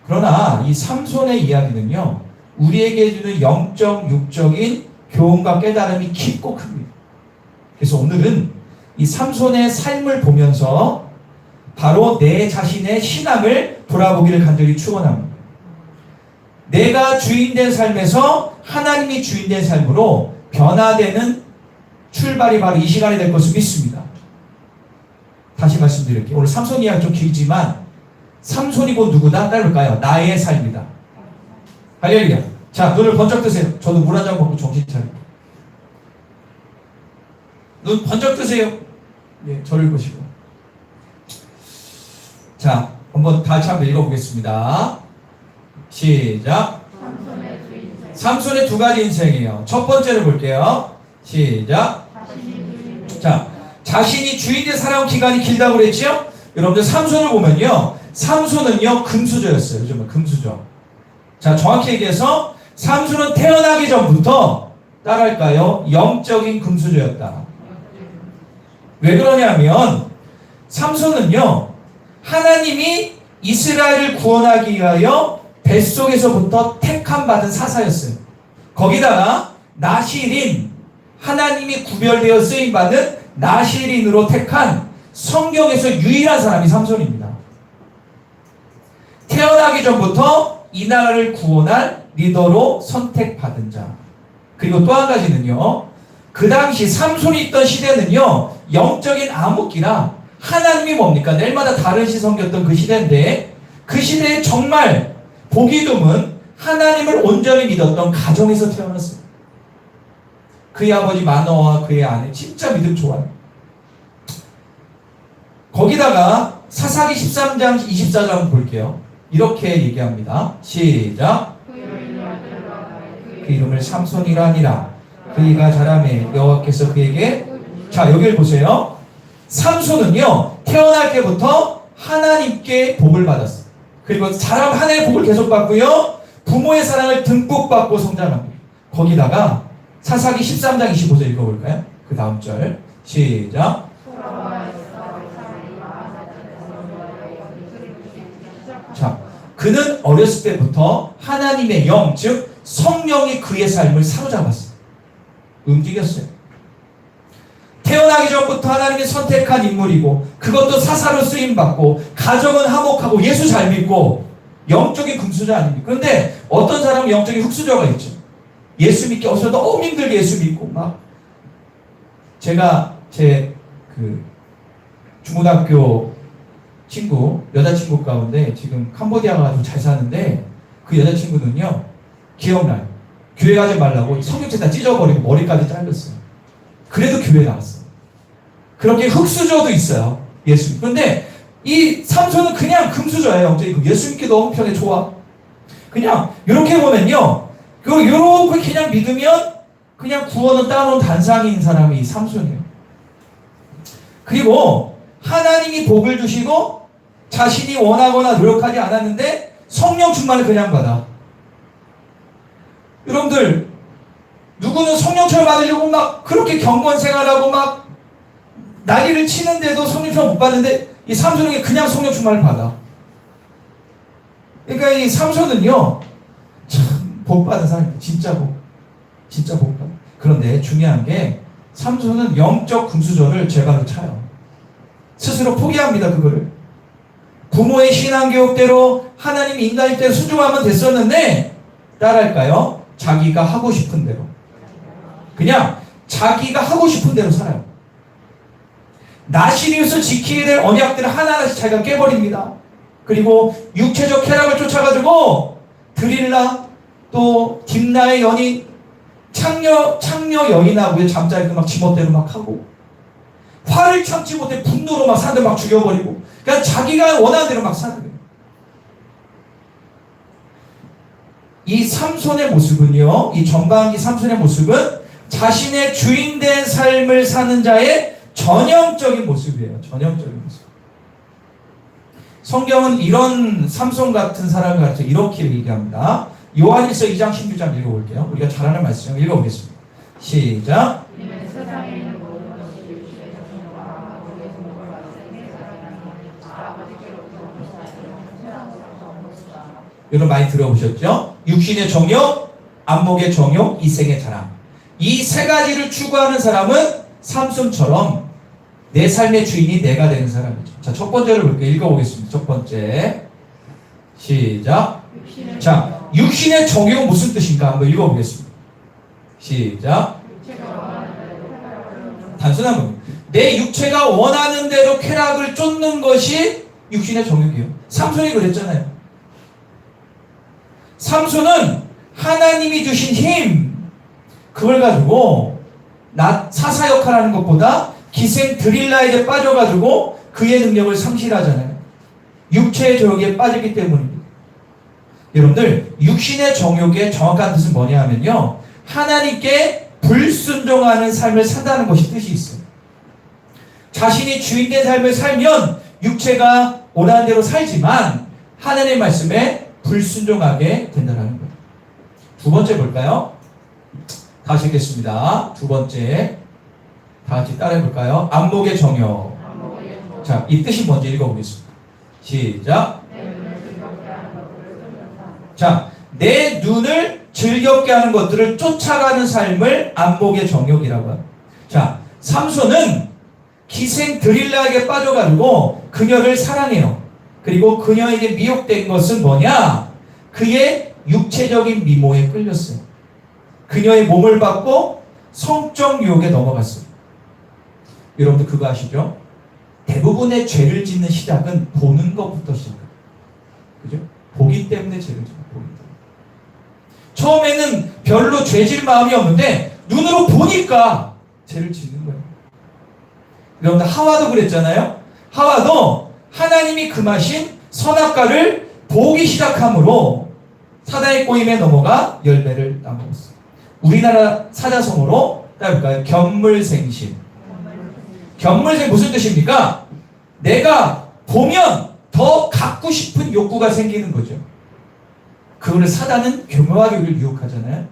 그러나 이 삼손의 이야기는요 우리에게 주는 영적, 육적인 교훈과 깨달음이 깊고 큽니다. 그래서 오늘은 이 삼손의 삶을 보면서 바로 내 자신의 신앙을 돌아보기를 간절히 축원합니다. 내가 주인된 삶에서 하나님이 주인된 삶으로 변화되는 출발이 바로 이 시간이 될 것을 믿습니다. 다시 말씀드릴게요. 오늘 삼손 이야기 좀 길지만 삼손이 곧 누구다? 따를까요? 나의 삶이다. 할렐루야. 자, 눈을 번쩍 뜨세요. 저도 물 한 잔 먹고 정신 차릴게요. 눈 번쩍 뜨세요. 네, 저를 보시고. 자, 한번 다시 한번 읽어보겠습니다. 시작. 삼손의 두 가지 인생이에요. 첫 번째를 볼게요. 시작. 자, 자신이 주인된 살아온 기간이 길다고 그랬죠? 여러분들 삼손을 보면요. 삼손은요, 금수저였어요. 요즘은 금수저. 자, 정확히 얘기해서 삼손은 태어나기 전부터 따랄까요? 영적인 금수저였다. 왜 그러냐면 삼손은요. 하나님이 이스라엘을 구원하기 위하여 뱃속에서부터 택함 받은 사사였어요. 거기다가 나실인, 하나님이 구별되어 쓰임받은 나실인으로 택한 성경에서 유일한 사람이 삼손입니다. 태어나기 전부터 이 나라를 구원할 리더로 선택받은 자. 그리고 또 한 가지는요. 그 당시 삼손이 있던 시대는요. 영적인 암흑기라 하나님이 뭡니까? 내일마다 다른 시 섬겼던 그 시대인데 그 시대에 정말 보기 드문 하나님을 온전히 믿었던 가정에서 태어났어요. 그의 아버지 마노아와 그의 아내 진짜 믿음 좋아요. 거기다가 사사기 13장 24장 볼게요. 이렇게 얘기합니다. 시작. 그 이름을 삼손이라 하니라. 그이가 자라매 여호와께서 그에게, 자 여기를 보세요. 삼손은요 태어날 때부터 하나님께 복을 받았어요. 그리고 자라면 하나님의 복을 계속 받고요 부모의 사랑을 듬뿍 받고 성장합니다. 거기다가 사사기 13장 25절 읽어볼까요? 그 다음 절 시작. 그는 어렸을 때부터 하나님의 영, 즉 성령이 그의 삶을 사로잡았어요. 움직였어요. 태어나기 전부터 하나님이 선택한 인물이고, 그것도 사사로 쓰임받고, 가정은 화목하고, 예수 잘 믿고, 영적인 금수저 아닙니까? 그런데 어떤 사람은 영적인 흙수저가 있죠. 예수 믿기 어서 너무 힘들게 예수 믿고, 막. 제가 제 중고등학교 친구, 여자친구 가운데 지금 캄보디아 가서 잘 사는데, 그 여자친구는요, 기억나요. 교회 가지 말라고 성경책 다 찢어버리고 머리까지 잘랐어요. 그래도 교회 나왔어요. 그렇게 흙수저도 있어요. 예수. 그런데 이 삼손은 그냥 금수저예요. 예수 믿기 너무 편해, 좋아. 그냥 이렇게 보면요, 이렇게 그냥 믿으면 그냥 구원은 따놓은 단상인 사람이 이 삼손이에요. 그리고 하나님이 복을 주시고 자신이 원하거나 노력하지 않았는데 성령 충만을 그냥 받아. 여러분들, 누구는 성령처럼 받으려고 막 그렇게 경건 생활하고 막 난리를 치는데도 성령처럼 못 받는데, 이 삼손에게 그냥 성령 충만을 받아. 그러니까 이 삼손은요, 참 복 받은 사람이에요. 진짜 복 받아. 그런데 중요한 게, 삼손은 영적 금수저를 제가로 차요. 스스로 포기합니다. 그거를. 부모의 신앙교육대로 하나님 인간일 때 순종하면 됐었는데, 따라할까요? 자기가 하고 싶은 대로, 그냥 자기가 하고 싶은 대로 살아요. 나시리우스 지키게 될 언약들을 하나하나씩 자기가 깨버립니다. 그리고 육체적 쾌락을 쫓아가지고 드릴라, 또 딥나의 연인, 창녀 여인하고의 잠자리도 막 지멋대로 막 하고, 화를 참지 못해 분노로 막 사람들 막 죽여버리고, 그냥 자기가 원하는 대로 막 사는 거예요. 이 삼손의 모습은요, 이 전반기 삼손의 모습은 자신의 주인된 삶을 사는 자의 전형적인 모습이에요. 전형적인 모습. 성경은 이런 삼손 같은 사람을 가르쳐 이렇게 얘기합니다. 요한일서 2장 16장 읽어볼게요. 우리가 잘 아는 말씀 읽어보겠습니다. 시작. 여러분 많이 들어보셨죠? 육신의 정욕, 안목의 정욕, 이생의 자랑. 이 세 가지를 추구하는 사람은 삼손처럼 내 삶의 주인이 내가 되는 사람이죠. 자, 첫 번째를 볼게요. 읽어보겠습니다. 첫 번째. 시작. 자, 육신의 정욕은 무슨 뜻인가 한번 읽어보겠습니다. 시작. 단순한 겁니다. 내 육체가 원하는 대로 쾌락을 쫓는 것이 육신의 정욕이에요. 삼손이 그랬잖아요. 삼손은 하나님이 주신 힘, 그걸 가지고 사사 역할하는 것보다 기생 드릴라에게 빠져가지고 그의 능력을 상실하잖아요. 육체의 정욕에 빠지기 때문입니다. 여러분들, 육신의 정욕의 정확한 뜻은 뭐냐 하면요, 하나님께 불순종하는 삶을 산다는 것이 뜻이 있어요. 자신이 주인된 삶을 살면 육체가 원하는 대로 살지만 하나님의 말씀에 불순종하게 된다는 거예요. 두 번째 볼까요? 다시 읽겠습니다. 두 번째. 다 같이 따라해 볼까요? 안목의 정욕. 자, 이 뜻이 먼저 읽어보겠습니다. 시작. 자, 내 눈을 즐겁게 하는 것들을 쫓아가는 삶을 안목의 정욕이라고 합니다. 자, 삼손은 기생 드릴라에게 빠져가지고 그녀를 사랑해요. 그리고 그녀에게 미혹된 것은 뭐냐? 그의 육체적인 미모에 끌렸어요. 그녀의 몸을 받고 성적 유혹에 넘어갔어요. 여러분들 그거 아시죠? 대부분의 죄를 짓는 시작은 보는 것부터 시작해요. 그죠? 보기 때문에 죄를 짓는 거예요. 처음에는 별로 죄질 마음이 없는데 눈으로 보니까 죄를 짓는 거예요. 여러분들 하와도 그랬잖아요. 하와도 하나님이 금하신 선악과를 보기 시작함으로 사단의 꼬임에 넘어가 열매를 따먹었어요. 우리나라 사자성어로 따볼까요? 견물생심. 견물생 무슨 뜻입니까? 내가 보면 더 갖고 싶은 욕구가 생기는 거죠. 그거를 사단은 교묘하게 우리를 유혹하잖아요.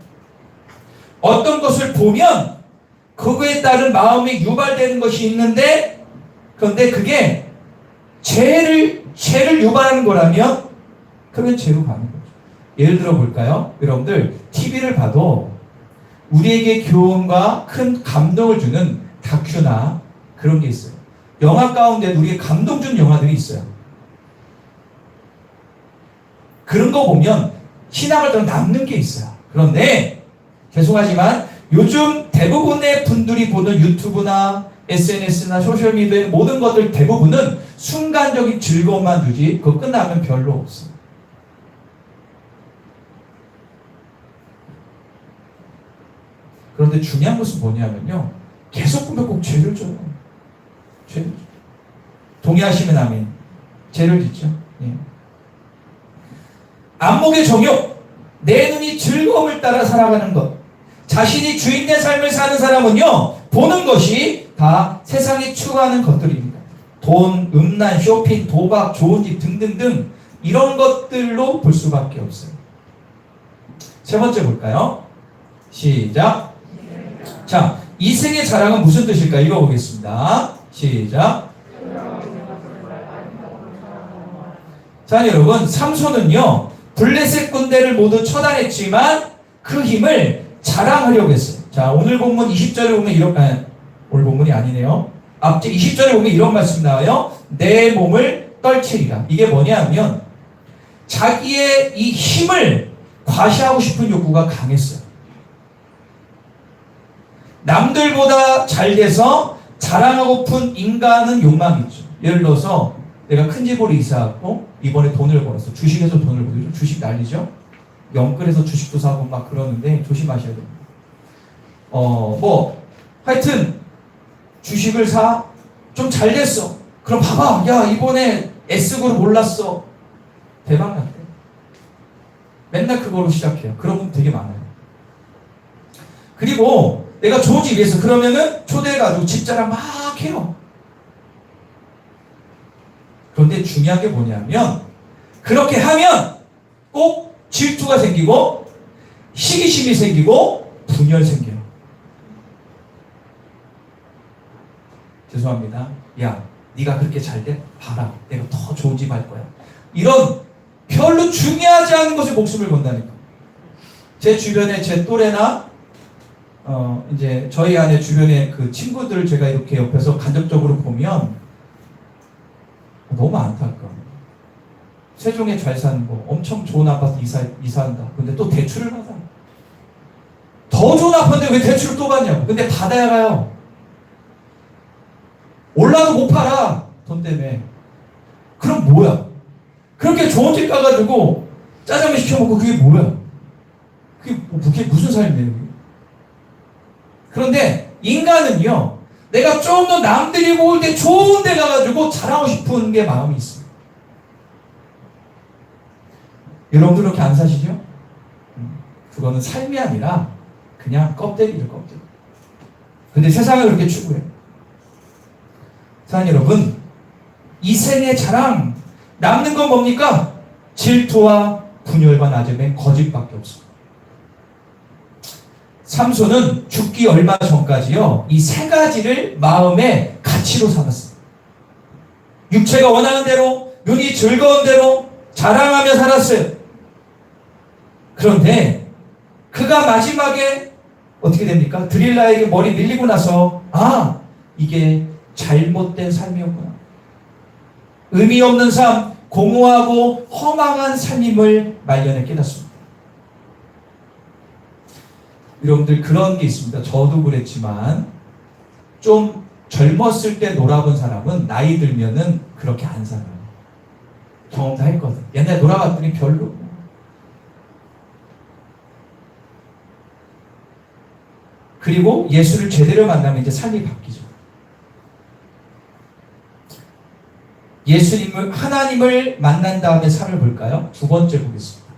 어떤 것을 보면 그거에 따른 마음이 유발되는 것이 있는데, 그런데 그게 죄를 유발하는 거라면 그러면 죄로 가는 거죠. 예를 들어 볼까요? 여러분들 TV를 봐도 우리에게 교훈과 큰 감동을 주는 다큐나 그런 게 있어요. 영화 가운데도 우리에게 감동 주는 영화들이 있어요. 그런 거 보면 신앙을 더 남는 게 있어요. 그런데 죄송하지만 요즘 대부분의 분들이 보는 유튜브나 SNS나 소셜미디어의 모든 것들 대부분은 순간적인 즐거움만 주지 그거 끝나면 별로 없어요. 그런데 중요한 것은 뭐냐면요. 계속 보면 꼭 죄를 져요. 죄를 져요. 동의하시면 아멘. 죄를 짓죠. 예. 안목의 정욕, 내 눈이 즐거움을 따라 살아가는 것. 자신이 주인된 삶을 사는 사람은요, 보는 것이 다 세상이 추구하는 것들입니다. 돈, 음란, 쇼핑, 도박, 좋은 집 등등등 이런 것들로 볼 수밖에 없어요. 세 번째 볼까요? 시작. 자, 이생의 자랑은 무슨 뜻일까? 읽어보겠습니다. 시작. 자, 여러분, 삼손은요, 블레셋 군대를 모두 처단했지만 그 힘을 자랑하려고 했어요. 자, 오늘 본문 20절에 보면 오늘 본문이 아니네요. 앞뒤 20절에 보면 이런 말씀 나와요. 내 몸을 떨치리라. 이게 뭐냐면 자기의 이 힘을 과시하고 싶은 욕구가 강했어요. 남들보다 잘 돼서 자랑하고픈 인간은 욕망이 있죠. 예를 들어서 내가 큰 집으로 이사하고 이번에 돈을 벌었어. 주식에서 돈을 벌죠. 주식 난리죠. 영끌에서 주식도 사고 막 그러는데 조심하셔야 됩니다. 하여튼 주식을 사. 좀 잘 됐어. 그럼 봐봐. 야, 이번에 S그룹 올랐어. 대박 났대. 맨날 그걸로 시작해요. 그런 분 되게 많아요. 그리고 내가 좋은 집에 있어. 그러면은 초대해가지고 집 자랑 막 해요. 그런데 중요한 게 뭐냐면 그렇게 하면 꼭 질투가 생기고 시기심이 생기고 분열 생겨요. 죄송합니다. 야, 네가 그렇게 잘 돼? 봐라. 내가 더 좋은 집 할 거야. 이런 별로 중요하지 않은 것에 목숨을 건다니까. 제 주변에 제 또래나 이제 저희 안에 주변에 그 친구들을 제가 이렇게 옆에서 간접적으로 보면 너무 안타까워. 세종에 잘 사는 거, 엄청 좋은 아파트 이사한다. 근데 또 대출을 받아. 더 좋은 아파트인데 왜 대출을 또 받냐고. 근데 받아야 가요. 올라도 못 팔아. 돈 때문에. 그럼 뭐야? 그렇게 좋은 집 가가지고 짜장면 시켜먹고 그게 뭐야? 그게 무슨 삶이에요? 그런데 인간은요, 내가 좀 더 남들이 모을 때 좋은 데 가가지고 자랑하고 싶은 게 마음이 있어요. 여러분들 그렇게 안 사시죠? 그거는 삶이 아니라 그냥 껍데기죠, 껍데기. 근데 세상은 그렇게 추구해요. 사랑하는 여러분, 이 생의 자랑, 남는 건 뭡니까? 질투와 분열과 나중에 거짓밖에 없습니다. 삼손은 죽기 얼마 전까지요, 이 세 가지를 마음의 가치로 삼았어요. 육체가 원하는 대로, 눈이 즐거운 대로 자랑하며 살았어요. 그런데 그가 마지막에 어떻게 됩니까? 드릴라에게 머리 밀리고 나서 이게 잘못된 삶이었구나. 의미 없는 삶, 공허하고 허망한 삶임을 말년에 깨닫습니다. 여러분들 그런 게 있습니다. 저도 그랬지만 좀 젊었을 때 놀아본 사람은 나이 들면은 그렇게 안 살아요. 경험 다 했거든. 옛날에 놀아봤더니 별로. 그리고 예수를 제대로 만나면 이제 삶이 바뀌죠. 예수님을, 하나님을 만난 다음에 삶을 볼까요? 두 번째 보겠습니다.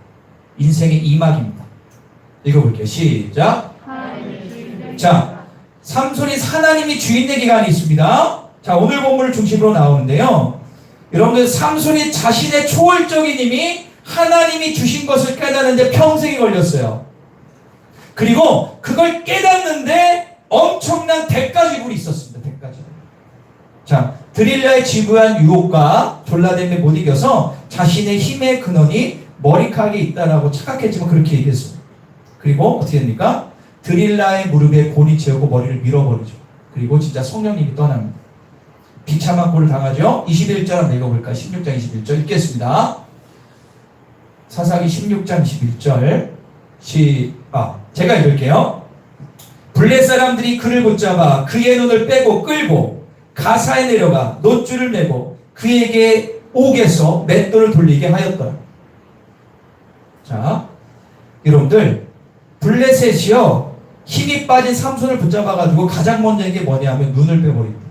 인생의 이막입니다. 읽어볼게요. 시작. 자, 삼손이 하나님이 주인의 기간이 있습니다. 자, 오늘 본문을 중심으로 나오는데요. 여러분들, 삼손이 자신의 초월적인 힘이 하나님이 주신 것을 깨닫는데 평생이 걸렸어요. 그리고 그걸 깨닫는데 엄청난 대가 지불이 있었습니다. 대가 지불. 자, 드릴라의 지부한 유혹과 졸라댐에 못 이겨서 자신의 힘의 근원이 머리카락이 있다라고 착각했지만 그렇게 얘기했어요. 그리고 어떻게 됩니까? 드릴라의 무릎에 곤이 채우고 머리를 밀어버리죠. 그리고 진짜 성령님이 떠납니다. 비참한 꼴을 당하죠. 21절 한번 읽어볼까요? 16장 21절 읽겠습니다. 사사기 16장 21절 제가 읽을게요. 블레 사람들이 그를 붙잡아 그의 눈을 빼고 끌고 가사에 내려가 놋줄을 메고 그에게 옥에서 맷돌을 돌리게 하였더라. 자, 여러분들 블레셋이요 힘이 빠진 삼손을 붙잡아가지고 가장 먼저 한 게 뭐냐면 눈을 빼버립니다.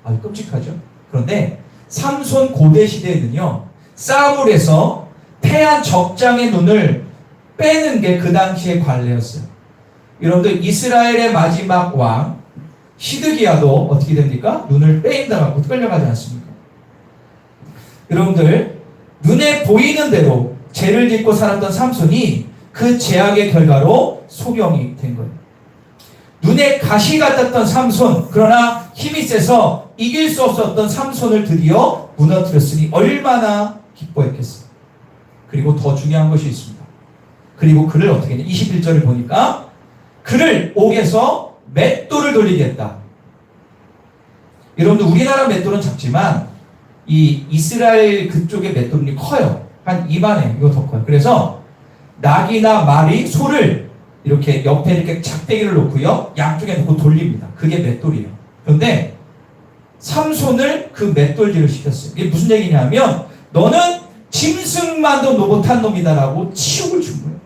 아주 끔찍하죠. 그런데 삼손 고대 시대에는요 싸움을 해서 패한 적장의 눈을 빼는 게 그 당시의 관례였어요. 여러분들 이스라엘의 마지막 왕 시드기야도 어떻게 됩니까? 눈을 빼인다고 끌려가지 않습니까? 여러분들 눈에 보이는 대로 죄를 짓고 살았던 삼손이 그 죄악의 결과로 소경이 된 거예요. 눈에 가시 같았던 삼손, 그러나 힘이 세서 이길 수 없었던 삼손을 드디어 무너뜨렸으니 얼마나 기뻐했겠어요. 그리고 더 중요한 것이 있습니다. 그리고 그를 어떻게 했냐? 21절을 보니까 그를 옥에서 맷돌을 돌리게 했다. 여러분들 우리나라 맷돌은 작지만 이 이스라엘 그쪽의 맷돌이 커요. 한 입안에 이거 더 커요. 그래서 낙이나 말이 소를 이렇게 옆에 이렇게 작대기를 놓고요 양쪽에 놓고 돌립니다. 그게 맷돌이에요. 그런데 삼손을 그 맷돌질을 시켰어요. 이게 무슨 얘기냐면 너는 짐승만도 못한 놈이다라고 치욕을 준 거예요.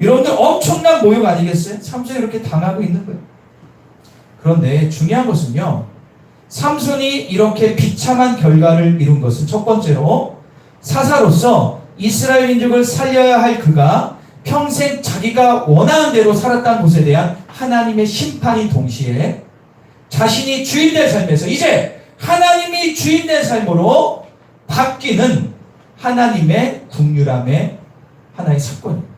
여러분들 엄청난 모욕 아니겠어요? 삼손이 이렇게 당하고 있는 거예요. 그런데 중요한 것은요 삼손이 이렇게 비참한 결과를 이룬 것은 첫 번째로 사사로서 이스라엘 민족을 살려야 할 그가 평생 자기가 원하는 대로 살았다는 것에 대한 하나님의 심판인 동시에 자신이 주인된 삶에서 이제 하나님이 주인된 삶으로 바뀌는 하나님의 긍휼함의 하나의 사건입니다.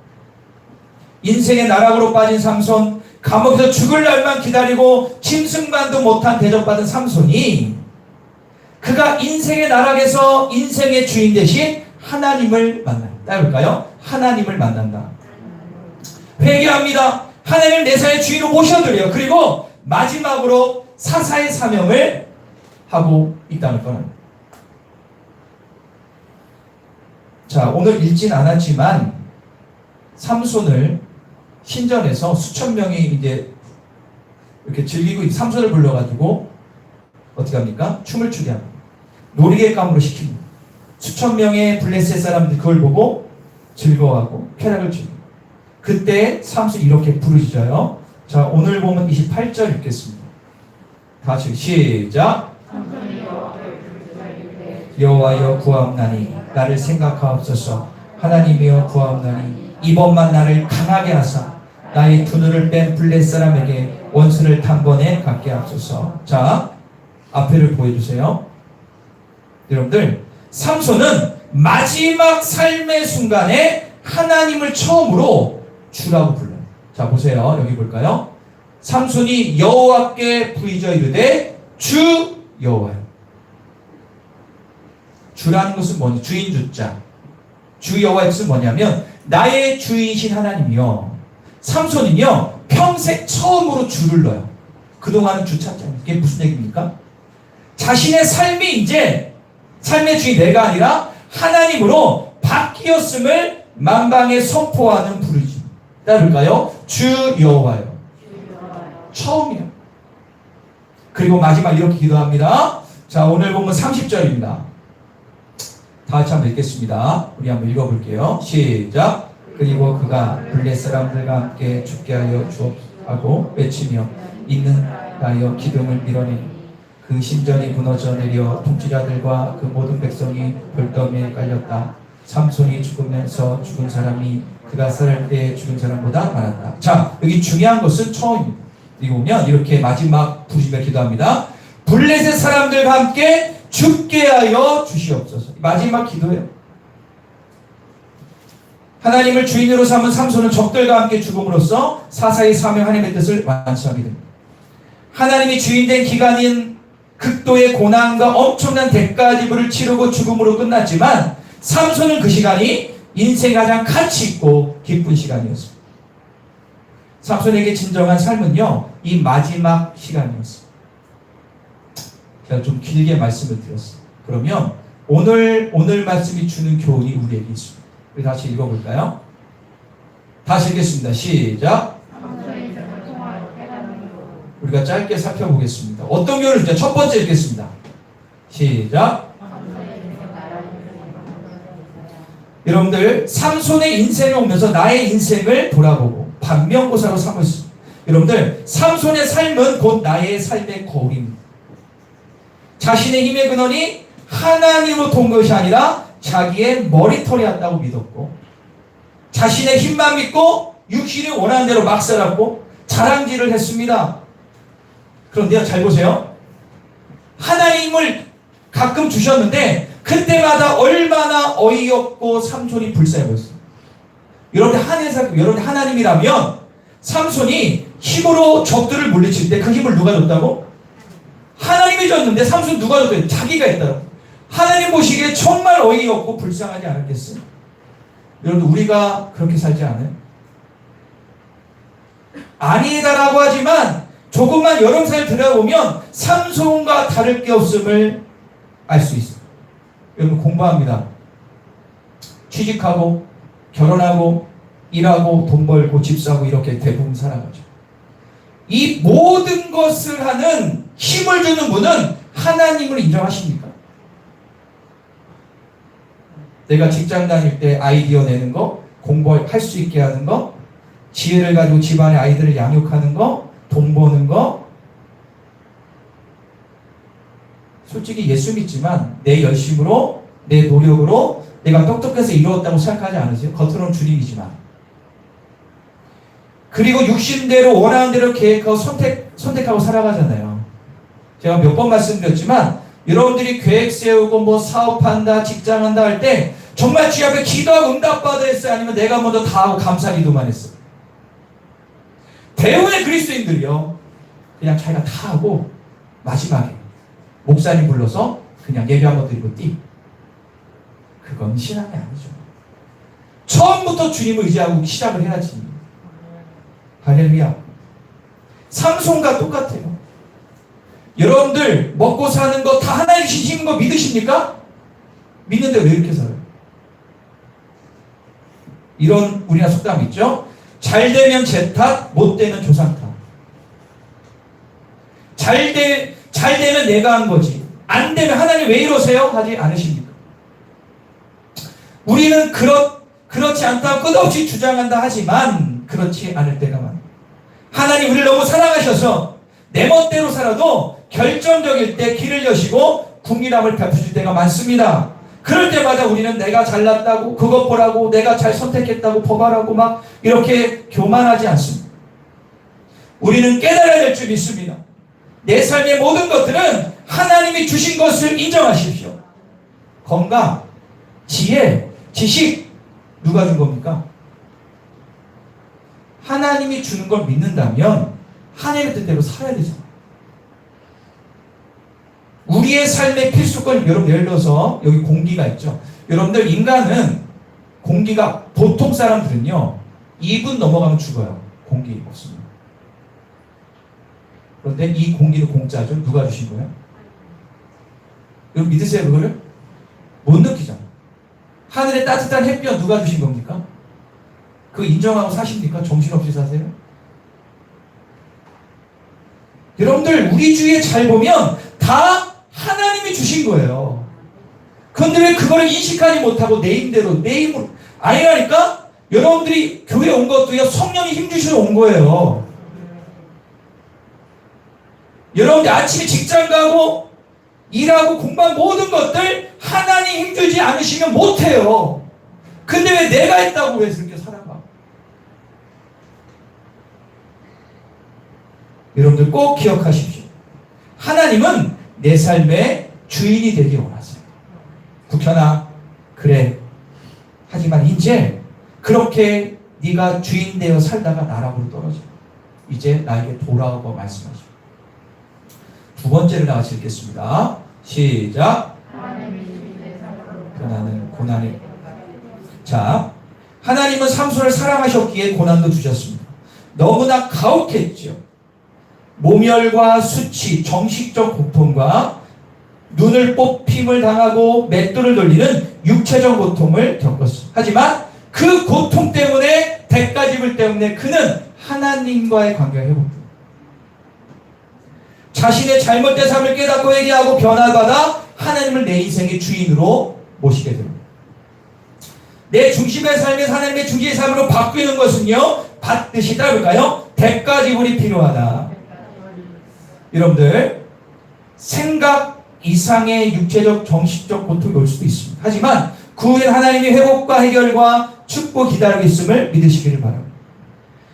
인생의 나락으로 빠진 삼손, 감옥에서 죽을 날만 기다리고 짐승만도 못한 대접받은 삼손이 그가 인생의 나락에서 인생의 주인 대신 하나님을 만난다. 따라볼까요? 하나님을 만난다. 회개합니다. 하나님을 내 삶의 주인으로 모셔드려요. 그리고 마지막으로 사사의 사명을 하고 있다는 거는 자 오늘 읽진 않았지만 삼손을 신전에서 수천 명이 이제 이렇게 즐기고 삼손을 불러가지고 어떻게 합니까? 춤을 추게 합니다. 놀이객감으로 시킵니다. 수천 명의 블레셋 사람들이 그걸 보고 즐거워하고 쾌락을 즐깁니다. 그때 삼손이 이렇게 부르짖어요. 자 오늘 보면 28절 읽겠습니다. 다 같이 시작. 여호와여 구하옵나니 나를 생각하옵소서. 하나님이여 구하옵나니 이번만 나를 강하게 하사 나의 두 눈을 뺀 블레셋 사람에게 원수를 단번에 갖게 하소서. 자 앞에를 보여주세요. 여러분들 삼손은 마지막 삶의 순간에 하나님을 처음으로 주라고 불러요. 자 보세요. 여기 볼까요? 삼손이 여호와께 부르짖어 이르되 주 여호와여. 주라는 것은 뭐냐? 주인 주자. 주 여호와의 뜻은 뭐냐면 나의 주이신 하나님이요. 삼손은요 평생 처음으로 주를 넣어요. 그동안은 주 찾잖아요. 이게 무슨 얘기입니까? 자신의 삶이 이제 삶의 주인 내가 아니라 하나님으로 바뀌었음을 만방에 선포하는 부르짖음. 따를까요? 주 여호와요. 처음이에요. 그리고 마지막 이렇게 기도합니다. 자 오늘 보면 30절입니다. 다 같이 한번 읽겠습니다. 우리 한번 읽어볼게요. 시작. 그리고 그가 블레 사람들과 함께 죽게 하여 주옵하고 외치며 있는 하여 기둥을 밀어내니 그 신전이 무너져 내려 통치자들과 그 모든 백성이 돌더미에 깔렸다. 삼손이 죽으면서 죽은 사람이 그가 살 때 죽은 사람보다 많았다. 자 여기 중요한 것은 처음입니다. 여기 보면 이렇게 마지막 부르짖으며 기도합니다. 블레셋 사람들과 함께 죽게 하여 주시옵소서. 마지막 기도예요. 하나님을 주인으로 삼은 삼손은 적들과 함께 죽음으로써 사사의 사명 하나님의 뜻을 완수하게 됩니다. 하나님이 주인된 기간인 극도의 고난과 엄청난 대가 지불을 치르고 죽음으로 끝났지만 삼손은 그 시간이 인생 가장 가치 있고 기쁜 시간이었습니다. 삼손에게 진정한 삶은요, 이 마지막 시간이었습니다. 제가 좀 길게 말씀을 드렸어요. 그러면 오늘 말씀이 주는 교훈이 우리에게 있습니다. 우리 다시 읽어볼까요? 다시 읽겠습니다. 시작. 우리가 짧게 살펴보겠습니다. 어떤 교훈을 주죠? 첫 번째 읽겠습니다. 시작. 여러분들, 삼손의 인생을 보면서 나의 인생을 돌아보고 반면교사로 삼으십니다. 여러분들, 삼손의 삶은 곧 나의 삶의 거울입니다. 자신의 힘의 근원이 하나님으로 돈 것이 아니라 자기의 머리털이었다고 믿었고, 자신의 힘만 믿고 육신이 원하는 대로 막 살았고 자랑질을 했습니다. 그런데요, 잘 보세요. 하나님을 가끔 주셨는데 그때마다 얼마나 어이없고 삼손이 불쌍해 보였어요. 여러분들 하나님이라면 삼손이 힘으로 적들을 물리칠 때 그 힘을 누가 줬다고? 하나님이 줬는데 삼손 누가 줬다고? 자기가 했다고. 하나님 보시기에 정말 어이없고 불쌍하지 않았겠어요? 여러분, 우리가 그렇게 살지 않아요? 아니다라고 하지만 조금만 여러분들 들어보면 삼손과 다를 게 없음을 알 수 있어요. 여러분, 공부합니다. 취직하고 결혼하고 일하고 돈 벌고 집 사고 이렇게 대부분 살아가죠. 이 모든 것을 하는 힘을 주는 분은 하나님을 인정하십니까? 내가 직장 다닐 때 아이디어 내는 거, 공부할 수 있게 하는 거, 지혜를 가지고 집안의 아이들을 양육하는 거, 돈 버는 거. 솔직히 예수 믿지만 내 열심으로, 내 노력으로 내가 똑똑해서 이루었다고 생각하지 않으세요? 겉으로는 주님이지만. 그리고 육신대로 원하는 대로 계획하고 선택하고 살아가잖아요. 제가 몇 번 말씀드렸지만 여러분들이 계획 세우고 뭐 사업한다, 직장한다 할 때 정말 주님 앞에 기도하고 응답받아 했어요? 아니면 내가 먼저 다 하고 감사 기도만 했어요? 대부분의 그리스도인들이요, 그냥 자기가 다 하고 마지막에 목사님 불러서 그냥 예배 한번 드리고 띠. 그건 신앙이 아니죠. 처음부터 주님을 의지하고 시작을 해야지. 할렐루야. 삼손과 똑같아요. 여러분들 먹고 사는 거 다 하나님 주시는 거 믿으십니까? 믿는데 왜 이렇게 살아요? 이런 우리나라 속담 있죠? 잘 되면 제 탓, 못 되면 조상 탓. 잘 되면 내가 한 거지. 안 되면 하나님 왜 이러세요? 하지 않으십니까? 우리는 그렇지 않다고 끝없이 주장한다 하지만 그렇지 않을 때가 많아요. 하나님 우리를 너무 사랑하셔서 내 멋대로 살아도 결정적일 때 길을 여시고 국리함을 베푸실 때가 많습니다. 그럴 때마다 우리는 내가 잘났다고, 그것 보라고, 내가 잘 선택했다고 포괄하고 막 이렇게 교만하지 않습니다. 우리는 깨달아야 될 줄 믿습니다. 내 삶의 모든 것들은 하나님이 주신 것을 인정하십시오. 건강, 지혜, 지식 누가 준 겁니까? 하나님이 주는 걸 믿는다면 하나님의 뜻대로 살아야 되잖아요. 우리의 삶의 필수권, 여러분 예를 들어서 여기 공기가 있죠. 여러분들 인간은 공기가, 보통 사람들은요 2분 넘어가면 죽어요. 공기 없습니다. 그런데 이 공기는 공짜죠. 누가 주신 거예요? 여러분 믿으세요? 그거를? 못 느끼잖아요. 하늘의 따뜻한 햇볕 누가 주신 겁니까? 그거 인정하고 사십니까? 정신없이 사세요? 여러분들 우리 주위에 잘 보면 다 하나님이 주신 거예요. 그런데 왜 그거를 인식하지 못하고 내 힘대로, 내 힘으로 아니라니까? 여러분들이 교회 온 것도요 성령이 힘주시러 온 거예요. 여러분들 아침에 직장 가고 일하고 공부한 모든 것들 하나님 힘주지 않으시면 못해요. 근데 왜 내가 했다고 왜 그렇게 살아가? 여러분들 꼭 기억하십시오. 하나님은 내 삶의 주인이 되기 원하세요. 국현아, 그래. 하지만 이제 그렇게 네가 주인 되어 살다가 나락으로 떨어져. 이제 나에게 돌아오고 말씀하시오. 두 번째를 다 같이 읽겠습니다. 시작. 나는 고난에. 자, 하나님은 삼손을 사랑하셨기에 고난도 주셨습니다. 너무나 가혹했죠. 모멸과 수치, 정식적 고통과 눈을 뽑힘을 당하고 맷돌을 돌리는 육체적 고통을 겪었습니다. 하지만 그 고통 때문에, 대가 지불 때문에 그는 하나님과의 관계가 회복됩니다. 자신의 잘못된 삶을 깨닫고 회개하고 변화받아 하나님을 내 인생의 주인으로 모시게 됩니다. 내 중심의 삶에서 하나님의 중심의 삶으로 바뀌는 것은요, 받듯이 따라볼까요? 대가 지불이 필요하다. 여러분들, 생각 이상의 육체적 정식적 고통이 올 수도 있습니다. 하지만 그 후엔 하나님의 회복과 해결과 축복이 기다리고 있음을 믿으시기를 바랍니다.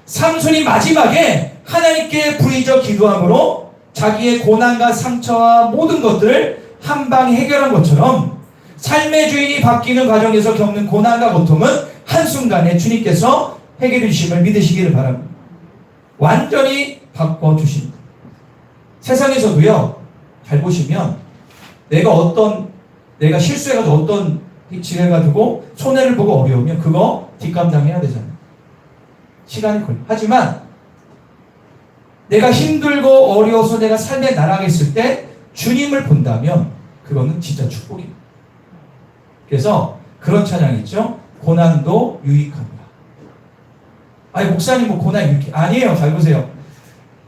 삼손이 마지막에 하나님께 부의적 기도함으로 자기의 고난과 상처와 모든 것들을 한 방에 해결한 것처럼 삶의 주인이 바뀌는 과정에서 겪는 고난과 고통은 한순간에 주님께서 해결해 주심을 믿으시기를 바랍니다. 완전히 바꿔주십니다. 세상에서도요, 잘 보시면 내가 실수해가지고 어떤 지해가지고 손해를 보고 어려우면 그거 뒷감당해야 되잖아요. 시간이 걸려. 하지만 내가 힘들고 어려워서 내가 삶에 나아가겠을 때 주님을 본다면 그거는 진짜 축복입니다. 그래서 그런 찬양이 있죠. 고난도 유익합니다. 아니 목사님 뭐 고난 유익해. 아니에요. 잘 보세요.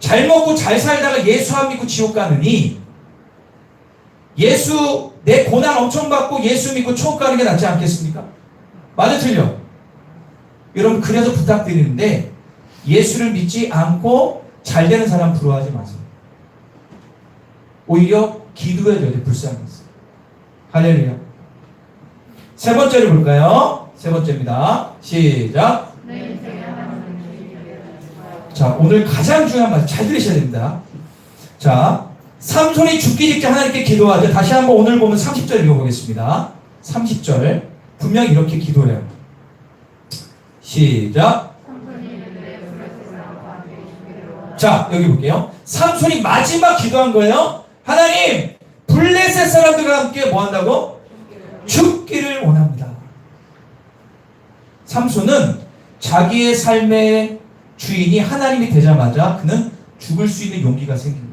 잘 먹고 잘 살다가 예수 안 믿고 지옥 가느니 내 고난 엄청 받고 예수 믿고 천국 가는 게 낫지 않겠습니까? 맞아 틀려? 여러분 그래서 부탁드리는데 예수를 믿지 않고 잘 되는 사람 부러워하지 마세요. 오히려 기도해줘야 돼. 불쌍해서. 할렐루야. 세 번째를 볼까요? 세 번째입니다. 시작. 자, 오늘 가장 중요한 말 잘 들으셔야 됩니다. 자, 삼손이 죽기 직전 하나님께 기도하죠. 다시 한번 오늘 보면 30절 읽어보겠습니다. 30절 분명히 이렇게 기도해요. 시작. 자, 여기 볼게요. 삼손이 마지막 기도한 거예요. 하나님, 블레셋 사람들과 함께 뭐 한다고? 죽기를 원합니다. 삼손은 자기의 삶의 주인이 하나님이 되자마자 그는 죽을 수 있는 용기가 생깁니다.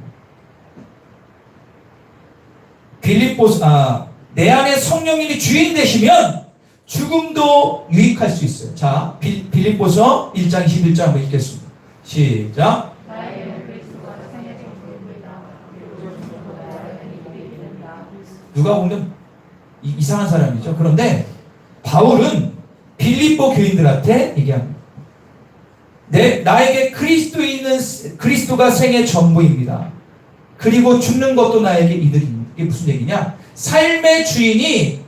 내 안에 성령님이 주인 되시면 죽음도 유익할 수 있어요. 자, 빌립보서 1장 21절 한번 읽겠습니다. 시작. 누가 보면 이상한 사람이죠. 그런데 바울은 빌립보 교인들한테 얘기합니다. 나에게 그리스도가 생의 전부입니다. 그리고 죽는 것도 나에게 이득입니다. 이게 무슨 얘기냐? 삶의 주인이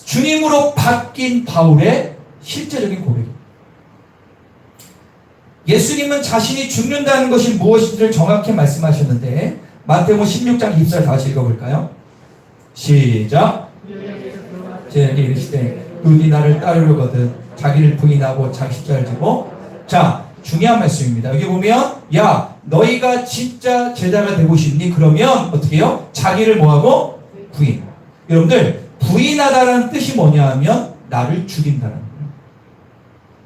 주님으로 바뀐 바울의 실제적인 고백입니다. 예수님은 자신이 죽는다는 것이 무엇인지를 정확히 말씀하셨는데 마태복음 16장 24절 다시 읽어볼까요? 시작. 제게 이르시되 누구든지 나를 따르려거든 자기를 부인하고 자기 십자가를 지고. 자, 중요한 말씀입니다. 여기 보면 야 너희가 진짜 제자가 되고 싶니? 그러면 어떻게 해요? 자기를 뭐하고? 부인. 여러분들 부인하다라는 뜻이 뭐냐 하면 나를 죽인다라는 거예요.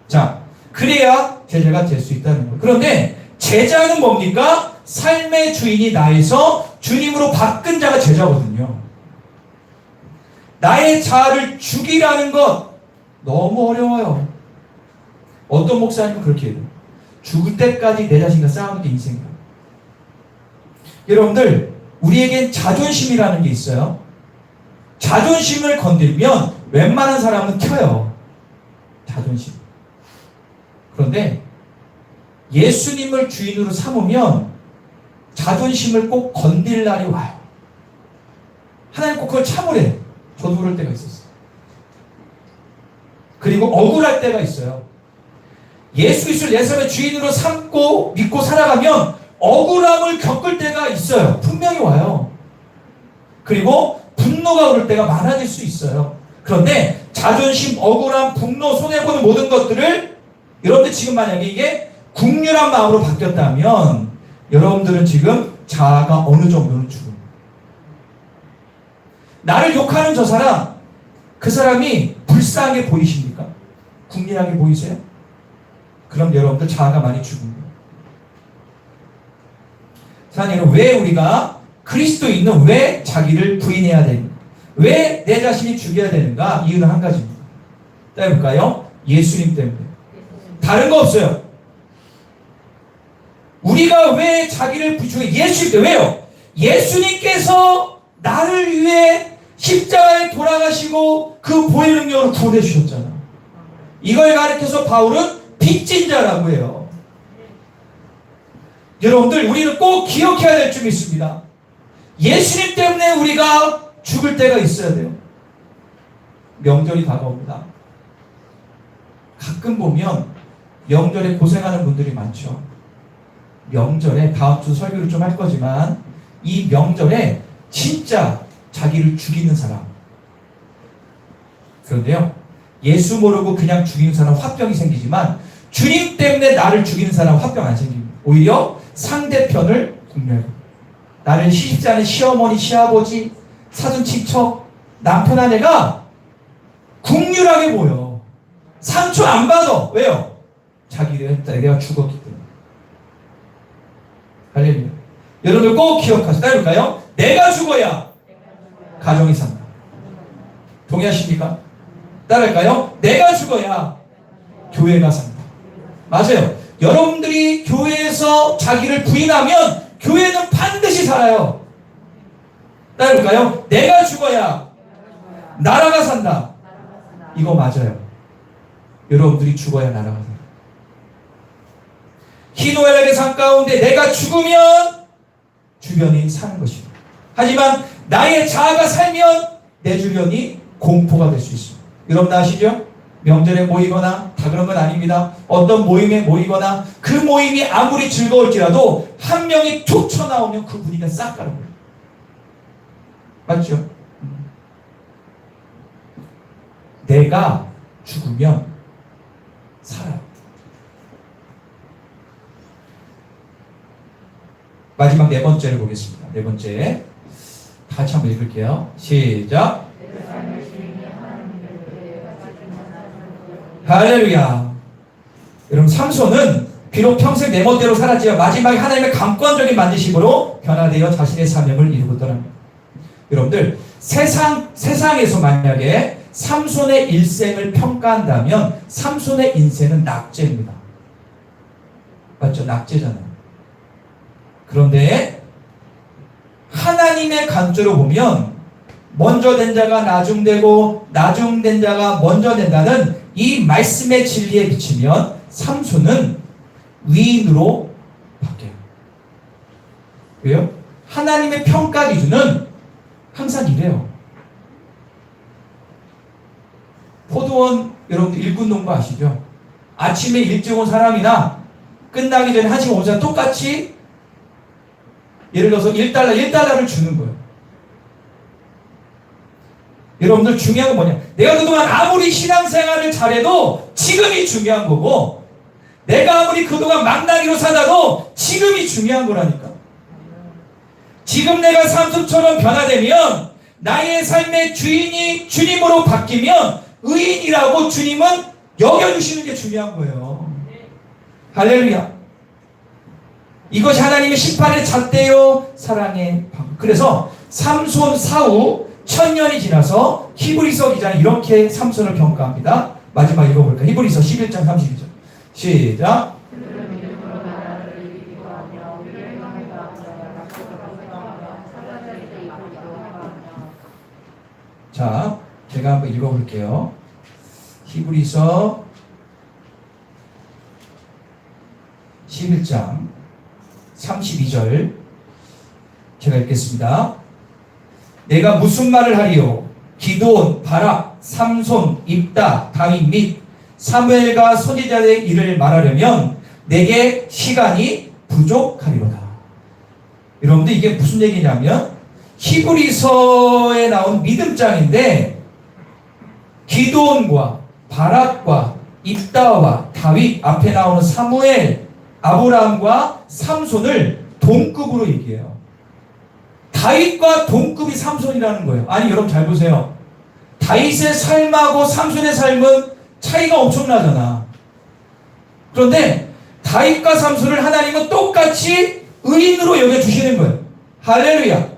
자, 그래야 제자가 될 수 있다는 거예요. 그런데 제자는 뭡니까? 삶의 주인이 나에서 주님으로 바꾼 자가 제자거든요. 나의 자아를 죽이라는 것 너무 어려워요. 어떤 목사님은 그렇게 해요. 죽을 때까지 내 자신과 싸우는 게 인생이에요. 여러분들 우리에겐 자존심이라는 게 있어요. 자존심을 건들면 웬만한 사람은 켜요. 자존심. 그런데 예수님을 주인으로 삼으면 자존심을 꼭 건들 날이 와요. 하나님 꼭 그걸 참으래. 저도 그럴 때가 있었어요. 그리고 억울할 때가 있어요. 예수 그리스도를 내 삶의 주인으로 삼고 믿고 살아가면 억울함을 겪을 때가 있어요. 분명히 와요. 그리고 분노가 오를 때가 많아질 수 있어요. 그런데 자존심, 억울함, 분노, 손해보는 모든 것들을 여러분들 지금 만약에 이게 국률한 마음으로 바뀌었다면 여러분들은 지금 자아가 어느 정도는 죽음. 나를 욕하는 저 사람, 그 사람이 불쌍하게 보이십니까? 국민하게 보이세요? 그럼 여러분들 자아가 많이 죽은 거예요. 사랑하는 왜 우리가 그리스도인은 왜 자기를 부인해야 되는가? 왜 내 자신이 죽여야 되는가? 이유는 한 가지입니다. 따라볼까요? 예수님 때문에. 다른 거 없어요. 우리가 왜 자기를 부인해? 예수님 때문에. 왜요? 예수님께서 나를 위해 십자가에 돌아가시고 그 보혈 능력으로 구원해 주셨잖아. 이걸 가르쳐서 바울은 빚진 자라고 해요. 여러분들 우리는 꼭 기억해야 될 점이 있습니다. 예수님 때문에 우리가 죽을 때가 있어야 돼요. 명절이 다가옵니다. 가끔 보면 명절에 고생하는 분들이 많죠. 명절에 다음 주 설교를 좀 할 거지만 이 명절에 진짜 자기를 죽이는 사람. 그런데요, 예수 모르고 그냥 죽이는 사람 화병이 생기지만 주님 때문에 나를 죽이는 사람 화병 안 생깁니다. 오히려 상대편을 공략해요. 나를 시집지 않은 시어머니, 시아버지, 사돈, 친척, 남편, 아내가 국률하게 보여. 상처 안 받아. 왜요? 내가 죽었기 때문에. 할렐루야. 여러분들 꼭 기억하세요. 따라볼까요? 내가 죽어야 가정이 산다. 동의하십니까? 따라할까요? 내가 죽어야 교회가 산다. 맞아요. 여러분들이 교회에서 자기를 부인하면 교회는 반드시 살아요. 따라볼까요? 내가 죽어야 나라가 산다. 이거 맞아요. 여러분들이 죽어야 나라가 산다. 희노애락의 삶 가운데 내가 죽으면 주변이 사는 것이다. 하지만 나의 자아가 살면 내 주변이 공포가 될 수 있습니다. 여러분 아시죠? 명절에 모이거나 다 그런 건 아닙니다. 어떤 모임에 모이거나 그 모임이 아무리 즐거울지라도 한 명이 툭 쳐나오면 그 분위기가 싹 가는 거예요. 맞죠? 내가 죽으면 살아요. 마지막 네 번째를 보겠습니다. 네 번째. 같이 한번 읽을게요. 시작. 할렐루야. 여러분 삼손은 비록 평생 내 멋대로 살았지만 마지막에 하나님의 강권적인 만지심으로 변화되어 자신의 사명을 이루고 떠납니다. 여러분들 세상에서 만약에 삼손의 일생을 평가한다면 삼손의 인생은 낙제입니다. 맞죠? 낙제잖아요. 그런데 하나님의 관점으로 보면 먼저 된 자가 나중되고 나중된 자가 먼저 된다는 이 말씀의 진리에 비치면 삼손은 위인으로 바뀌어요. 왜요? 하나님의 평가 기준은 항상 이래요. 포도원 여러분들 일꾼 농부 아시죠? 아침에 일찍 온 사람이나 끝나기 전에 1시간 온 사람 똑같이 예를 들어서 1달러를 주는 거예요. 여러분들 중요한 건 뭐냐? 내가 그동안 아무리 신앙생활을 잘해도 지금이 중요한 거고 내가 아무리 그동안 망나니로 살아도 지금이 중요한 거라니까. 지금 내가 삼손처럼 변화되면 나의 삶의 주인이 주님으로 바뀌면 의인이라고 주님은 여겨주시는 게 중요한 거예요. 할렐루야. 이것이 하나님의 심판의 잣대요 사랑의 방. 그래서 삼손 사후 1000년이 지나서 히브리서 기자는 이렇게 삼손을 평가합니다. 마지막 읽어볼까요? 히브리서 11장 32절 시작. 자, 제가 한번 읽어볼게요. 히브리서 11장 32절 제가 읽겠습니다. 내가 무슨 말을 하리요? 기드온, 바락, 삼손, 입다, 다윗 및 사무엘과 선지자의 일을 말하려면 내게 시간이 부족하리로다. 여러분들 이게 무슨 얘기냐면 히브리서에 나온 믿음장인데 기드온과 바락과 입다와 다윗 앞에 나오는 사무엘, 아브라함과 삼손을 동급으로 얘기해요. 다윗과 동급이 삼손이라는 거예요. 아니 여러분 잘 보세요. 다윗의 삶하고 삼손의 삶은 차이가 엄청나잖아. 그런데 다윗과 삼손을 하나님은 똑같이 의인으로 여겨주시는 거예요. 할렐루야.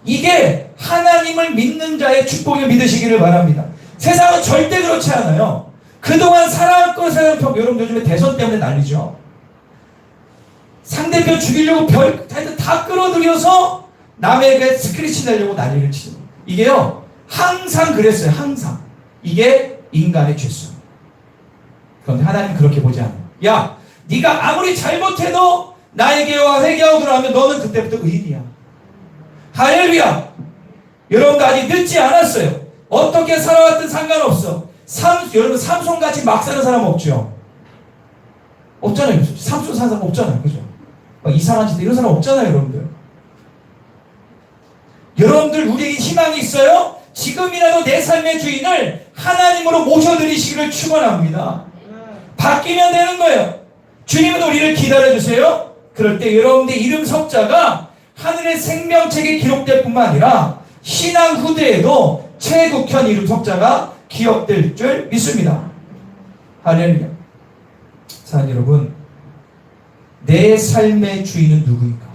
이게 하나님을 믿는 자의 축복을 믿으시기를 바랍니다. 세상은 절대 그렇지 않아요. 그동안 살아왔던 세상, 여러분 요즘에 대선 때문에 난리죠. 상대편 죽이려고 다 끌어들여서 남에게 스크래치 내려고 난리를 치죠. 이게요, 항상 그랬어요. 항상. 이게 인간의 죄성. 그런데 하나님은 그렇게 보지 않아요. 야, 네가 아무리 잘못해도 나에게 와 회개하고 그러면 너는 그때부터 의인이야. 할렐루야. 여러분도 아직 늦지 않았어요. 어떻게 살아왔든 상관없어. 여러분 삼손같이 막 사는 사람 없죠? 없잖아요. 삼손 사는 사람 없잖아요. 그죠? 막 이상한 짓 이런 사람 없잖아요. 여러분들. 여러분들 우리에게 희망이 있어요? 지금이라도 내 삶의 주인을 하나님으로 모셔드리시기를 축원합니다. 바뀌면 되는 거예요. 주님은 우리를 기다려주세요. 그럴 때 여러분들 이름 석자가 하늘의 생명책에 기록될 뿐만 아니라 신앙 후대에도 최국현 이름 석자가 기억될 줄 믿습니다. 할렐루야. 사랑하는 여러분, 내 삶의 주인은 누구인가?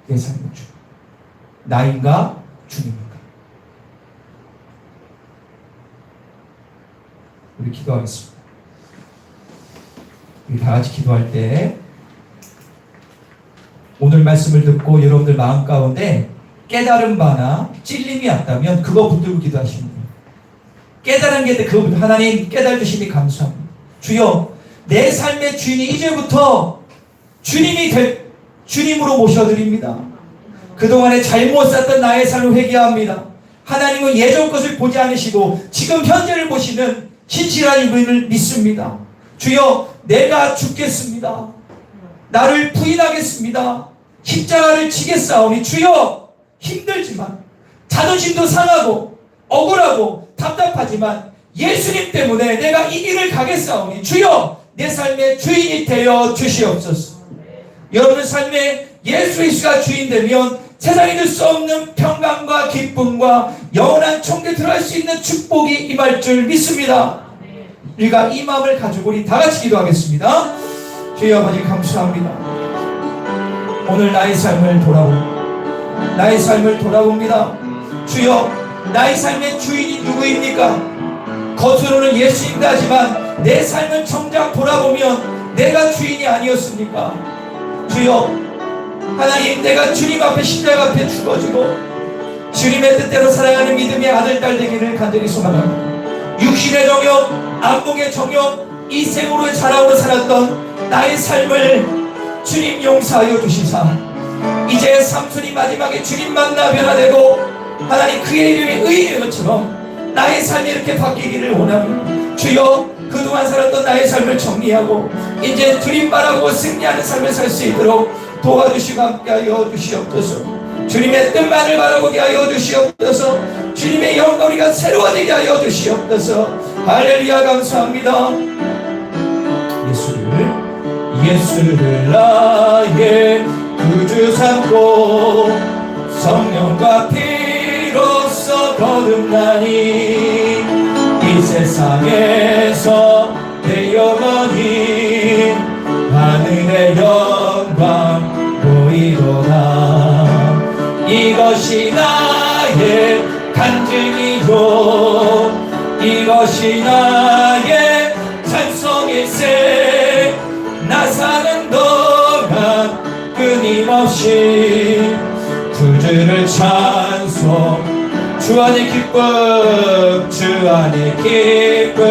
내 삶의 주인. 나인가? 주님인가? 우리 기도하겠습니다. 우리 다 같이 기도할 때 오늘 말씀을 듣고 여러분들 마음 가운데 깨달은 바나 찔림이 왔다면 그거 붙들고 기도하시면 돼요. 깨달은 게 그거 붙들고 하나님 깨달으심이 감사합니다. 주여, 내 삶의 주인이 이제부터 주님으로 모셔드립니다. 그동안에 잘못 샀던 나의 삶을 회개합니다. 하나님은 예전 것을 보지 않으시고 지금 현재를 보시는 신실한 분을 믿습니다. 주여, 내가 죽겠습니다. 나를 부인하겠습니다. 십자가를 지겠사오니 주여, 힘들지만 자존심도 상하고 억울하고 답답하지만 예수님 때문에 내가 이 길을 가겠사오니 주여, 내 삶의 주인이 되어 주시옵소서. 여러분 삶에 예수 그리스도가 주인 되면 세상에 들 수 없는 평강과 기쁨과 영원한 천국에 들어갈 수 있는 축복이 임할 줄 믿습니다. 우리가 이 마음을 가지고 우리 다 같이 기도하겠습니다. 주여 아버지 감사합니다. 오늘 나의 삶을 돌아봅니다. 주여, 나의 삶의 주인이 누구입니까? 겉으로는 예수님도 하지만 내 삶을 정작 돌아보면 내가 주인이 아니었습니까? 주여, 하나님, 내가 주님 앞에 십자가 앞에 죽어지고 주님의 뜻대로 살아가는 믿음의 아들, 딸 되기를 간절히 소망합니다. 육신의 정욕, 안목의 정욕, 이 생으로 자라오고 살았던 나의 삶을 주님 용서하여 주시사 이제 삼손이 마지막에 주님 만나 변화되고 하나님 그의 이름이 의인인 것처럼 나의 삶이 이렇게 바뀌기를 원합니다. 주여, 그동안 살았던 나의 삶을 정리하고 이제 주님 바라고 승리하는 삶을 살 수 있도록 도와주시고 함께하여 주시옵소서. 주님의 뜻만을 바라보게 하여 주시옵소서. 주님의 영광이가 새로워지게 하여 주시옵소서. 할렐루야. 감사합니다. 예수를 나의 구주 삼고 성령과 피로써 거듭나니 이 세상에서 내 영혼이 하늘의 영광 보이도다. 이것이 나의 간증이요 이것이 나의 찬송일세. 나 사는 동안 끊임없이 구주를 찬송. 주 안의 기쁨, 주 안의 기쁨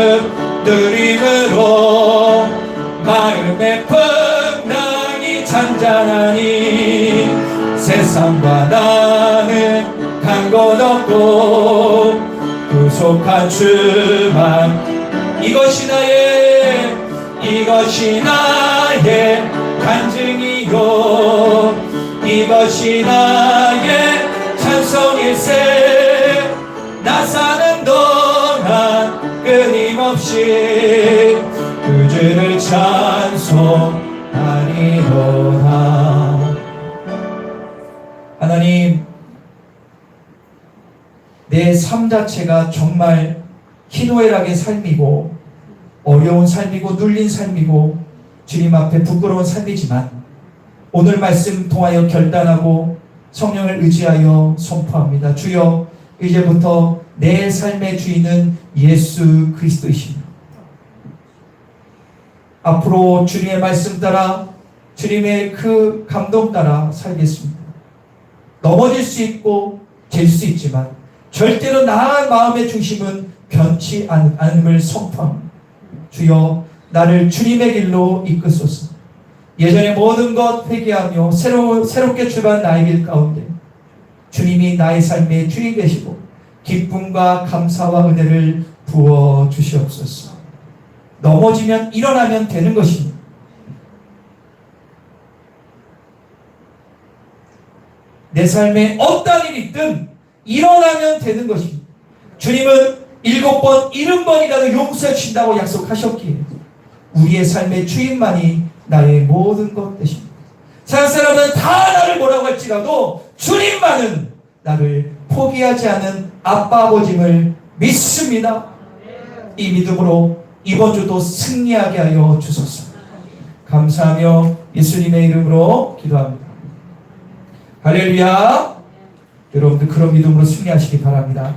누림으로 마음의 풍랑이 잔잔하니 세상과 나는 간 곳 없고 구속한 주만. 이것이 나의 간증이요 이것이 나의 찬송일세. 나 사는 동안 끊임없이 구주를 찬송하리로다. 하나님, 내 삶 자체가 정말 희노애락의 삶이고 어려운 삶이고 눌린 삶이고 주님 앞에 부끄러운 삶이지만 오늘 말씀 통하여 결단하고 성령을 의지하여 선포합니다. 주여, 이제부터 내 삶의 주인은 예수 그리스도이십니다. 앞으로 주님의 말씀 따라 주님의 그 감동 따라 살겠습니다. 넘어질 수 있고 질 수 있지만 절대로 나의 마음의 중심은 변치 않음을 선포합니다. 주여, 나를 주님의 길로 이끄소서. 예전의 모든 것 회개하며 새롭게 출발한 나의 길 가운데 주님이 나의 삶의 주인 되시고 기쁨과 감사와 은혜를 부어 주시옵소서. 넘어지면 일어나면 되는 것입니다. 내 삶에 어떤 일이 있든 일어나면 되는 것입니다. 주님은 7번, 70번이라도 용서해 주신다고 약속하셨기에 우리의 삶의 주인만이 나의 모든 것 되십니다. 세상 사람은 다 나를 뭐라고 할지라도 주님만은 나를 포기하지 않은 아빠 아버짐을 믿습니다. 이 믿음으로 이번 주도 승리하게 하여 주소서. 감사하며 예수님의 이름으로 기도합니다. 할렐루야. 여러분들 그런 믿음으로 승리하시기 바랍니다.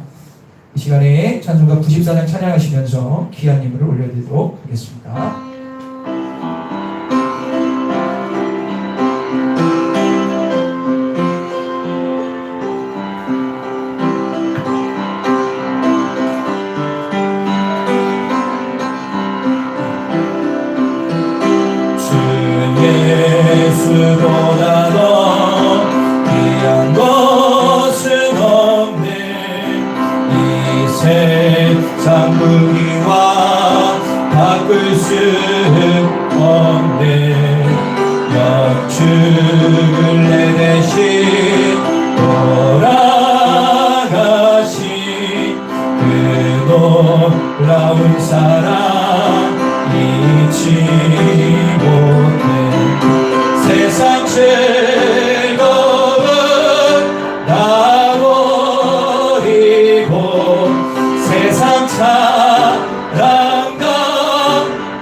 이 시간에 찬송가 94장 찬양하시면서 귀한 예물을 올려드리도록 하겠습니다.
예수보다 더 귀한 것은 없네. 이 세상 무기와 바꿀 수 없네. 역주를 내 대신 돌아가신 그 놀라운 사랑 잊지 못해. 세상 즐거움 다 버리고 세상 사랑과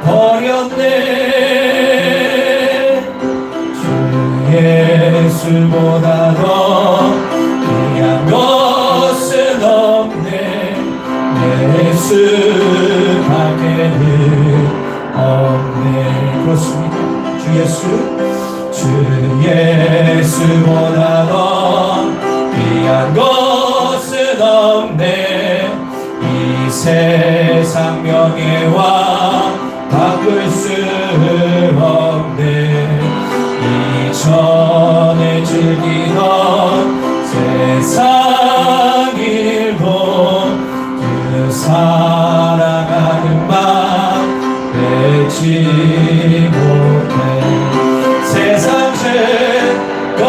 버렸네. 주 예수보다 더 귀한 것은 없네. 예수 밖에는 없네. 그렇습니다. 주 예수보다 더 귀한 것은 없네. 이 세상 명예와 바꿀 수 없네. 이전에 즐기던 세상 일도 그 사랑하는 맘 빼지 못해. 세상 즐거움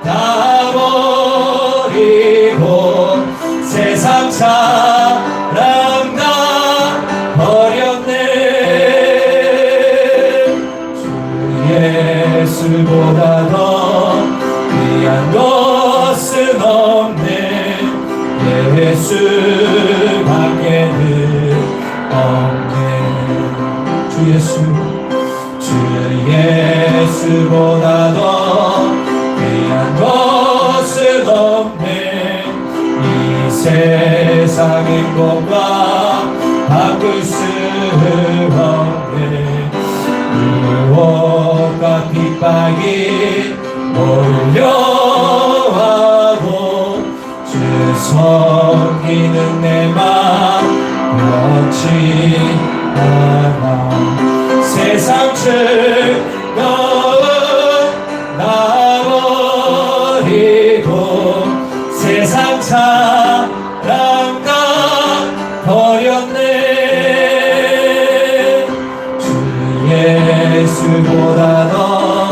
다 버리고 세상 사랑 다 버렸네. 주 예수보다 더 귀한 것은 없네. 예수 밖에는 없네. 주 예수보다 더 귀한 것은 없네. 이 세상 행복과 바꿀 수 없네. 유혹과 핍박이 몰려와도 주 섬기는 내 맘 그렇지 않아. 세상 즐거움 나 버리고 세상 사랑 다 버렸네. 주 예수보다 더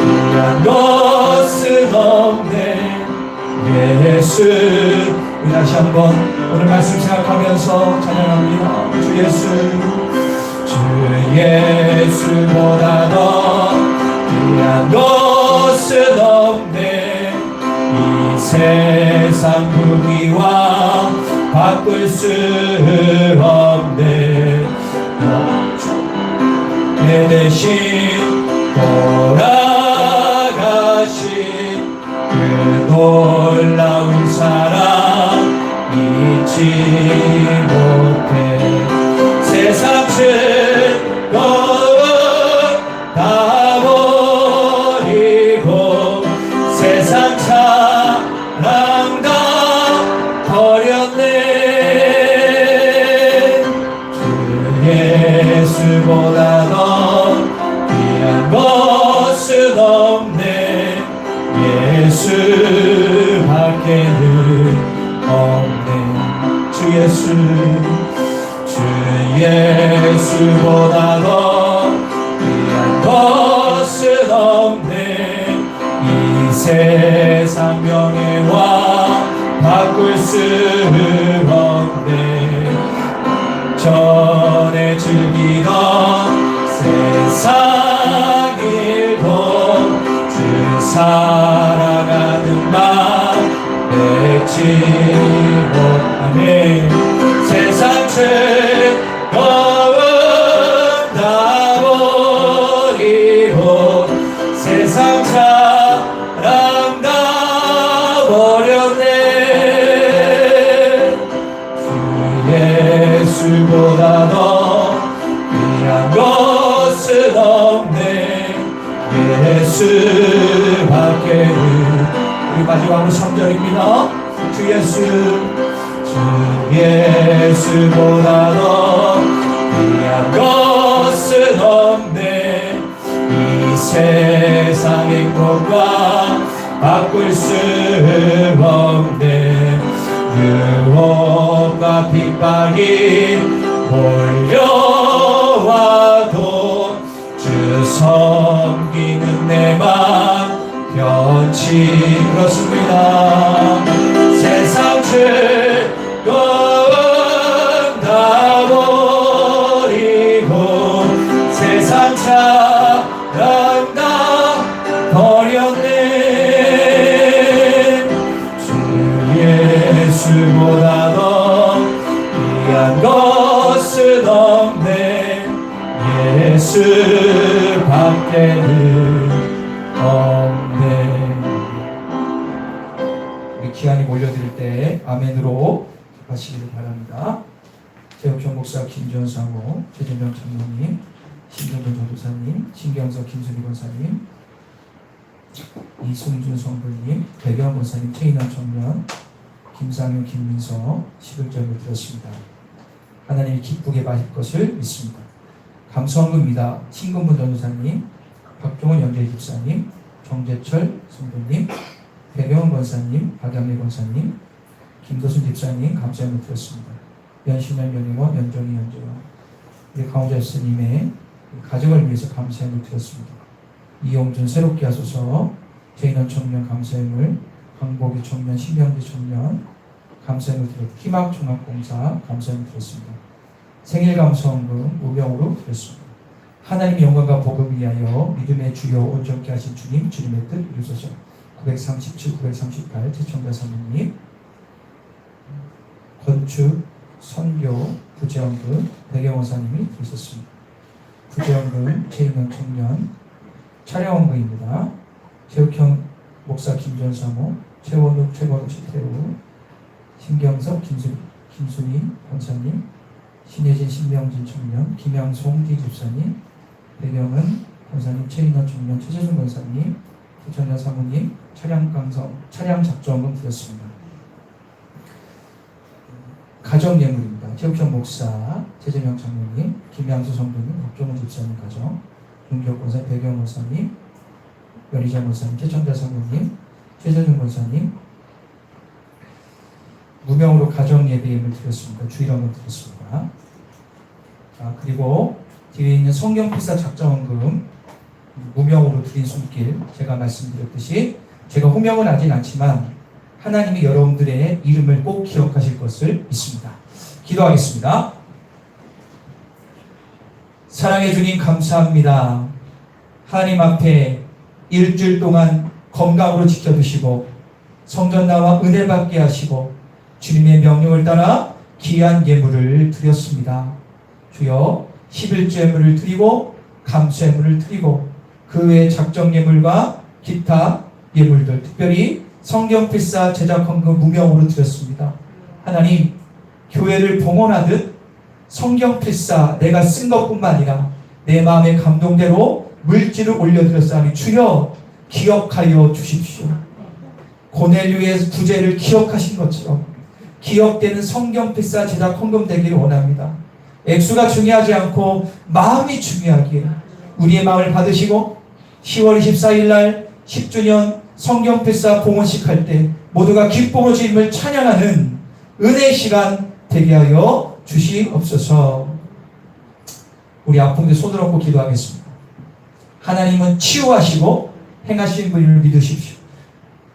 귀한 것은 없네. 예수. 다시 한번 오늘 말씀 생각하면서 찬양합니다. 주 예수보다 더 귀한 것은 없네. 이 세상 세상 부귀와 바꿀 수 없네. 내 대신 돌아가신 그 놀라운 사랑 잊지 못해. 세상 즐거움 다 버리고 세상 사랑 다 버렸네. 주 예수보다 더 귀한 것은 없네. 예수밖에는 없네. 주 예수보다 더 귀한 것은 없네. 이 세상 명예와 바꿀 수 없네. 전에 즐기던 세상 일도 주 사랑하는 맘 맺지 못하네. 세상 즐거움 다 버리고 세상 사랑 다 버렸네. 주 예수보다 더 귀한 것은 없네. 예수밖에는. 우리 마지막으로 3절입니다. 주 예수보다 더 귀한 것은 없네. 이 세상 행복과 바꿀 수 없네. 유혹과 핍박이 몰려와도 주 섬기는 내 맘 변치 그렇습니다. 세상 즐거움 다 버리고 세상 사랑 다 버렸네. 주 예수보다 더 귀한 것은 없네. 예수밖에는 없네.
우리 기한이 몰려들 때 아멘으로 하시기를 바랍니다. 제옥현 목사, 김지원 사모, 최진명 장로님, 신정근 전도사님, 신경석 김순희 권사님, 이승준 성부님, 배경 권사님, 최인환 청년, 김상윤, 김민서 11절을 드렸습니다. 하나님이 기쁘게 받을 것을 믿습니다. 감사합니다. 신금문 전도사님, 박종원 영재 집사님, 정재철 성도님, 배경원 권사님, 박양래 권사님, 김도순 집사님 감사함을 드렸습니다. 연신연 연예원, 연정희 연재원, 우리 강호자 스님의 가정을 위해서 감사함을 드렸습니다. 이용준 새롭게 하소서, 제인원 청년 감사함을, 강복희 청년, 신명지 청년 감사함을 드렸고, 희망종합공사 감사함을 드렸습니다. 생일 감사원금 우병우로 드렸습니다. 하나님의 영광과 복을 위하여 믿음의 주요 온전케 하신 주님, 주님의 뜻 이루소서. 937, 938 최청자 사모님, 건축, 선교, 부재원금 배경원사님이 있었습니다. 부재원금 최인원 청년, 차량원금입니다. 최욱형 목사 김전 사모, 최원욱, 최건욱, 최태우, 신경석, 김순희 권사님, 신혜진, 신명진 청년, 김양송 뒤집사님, 배경은 권사님, 최인원 청년, 최재준 권사님, 부천자 사모님, 차량 작정금 드렸습니다. 가정 예물입니다. 최욱현 목사, 최재명 장로님, 김양수 성도님, 박종훈 집사님 가정, 윤기혁 권사, 배경 권사님, 연희정 권사님, 최청자 사모님, 최재준 권사님, 무명으로 가정 예배 예물 드렸습니다. 주일원금 드렸습니다. 그리고 뒤에 있는 성경 필사 작정원금 무명으로 드린 손길, 제가 말씀드렸듯이 제가 호명은 하진 않지만 하나님이 여러분들의 이름을 꼭 기억하실 것을 믿습니다. 기도하겠습니다. 사랑해 주님 감사합니다. 하나님 앞에 일주일 동안 건강으로 지켜주시고 성전 나와 은혜 받게 하시고 주님의 명령을 따라 귀한 예물을 드렸습니다. 주여 11조 예물을 드리고 감수 예물을 드리고 그 외의 작정 예물과 기타 예물들 특별히 성경 필사 제작 헌금 무명으로 드렸습니다. 하나님 교회를 봉헌하듯 성경 필사 내가 쓴 것뿐만 아니라 내 마음의 감동대로 물질을 올려드렸사오니 주여 기억하여 주십시오. 고넬료의 구제를 기억하신 것처럼 기억되는 성경 필사 제작 헌금 되기를 원합니다. 액수가 중요하지 않고 마음이 중요하기에 우리의 마음을 받으시고 10월 24일 날 10주년 성경 필사 봉헌식 할 때 모두가 기쁨으로 주님을 찬양하는 은혜의 시간 되게 하여 주시옵소서. 우리 아픈데 손을 얹고 기도하겠습니다. 하나님은 치유하시고 행하시는 분을 믿으십시오.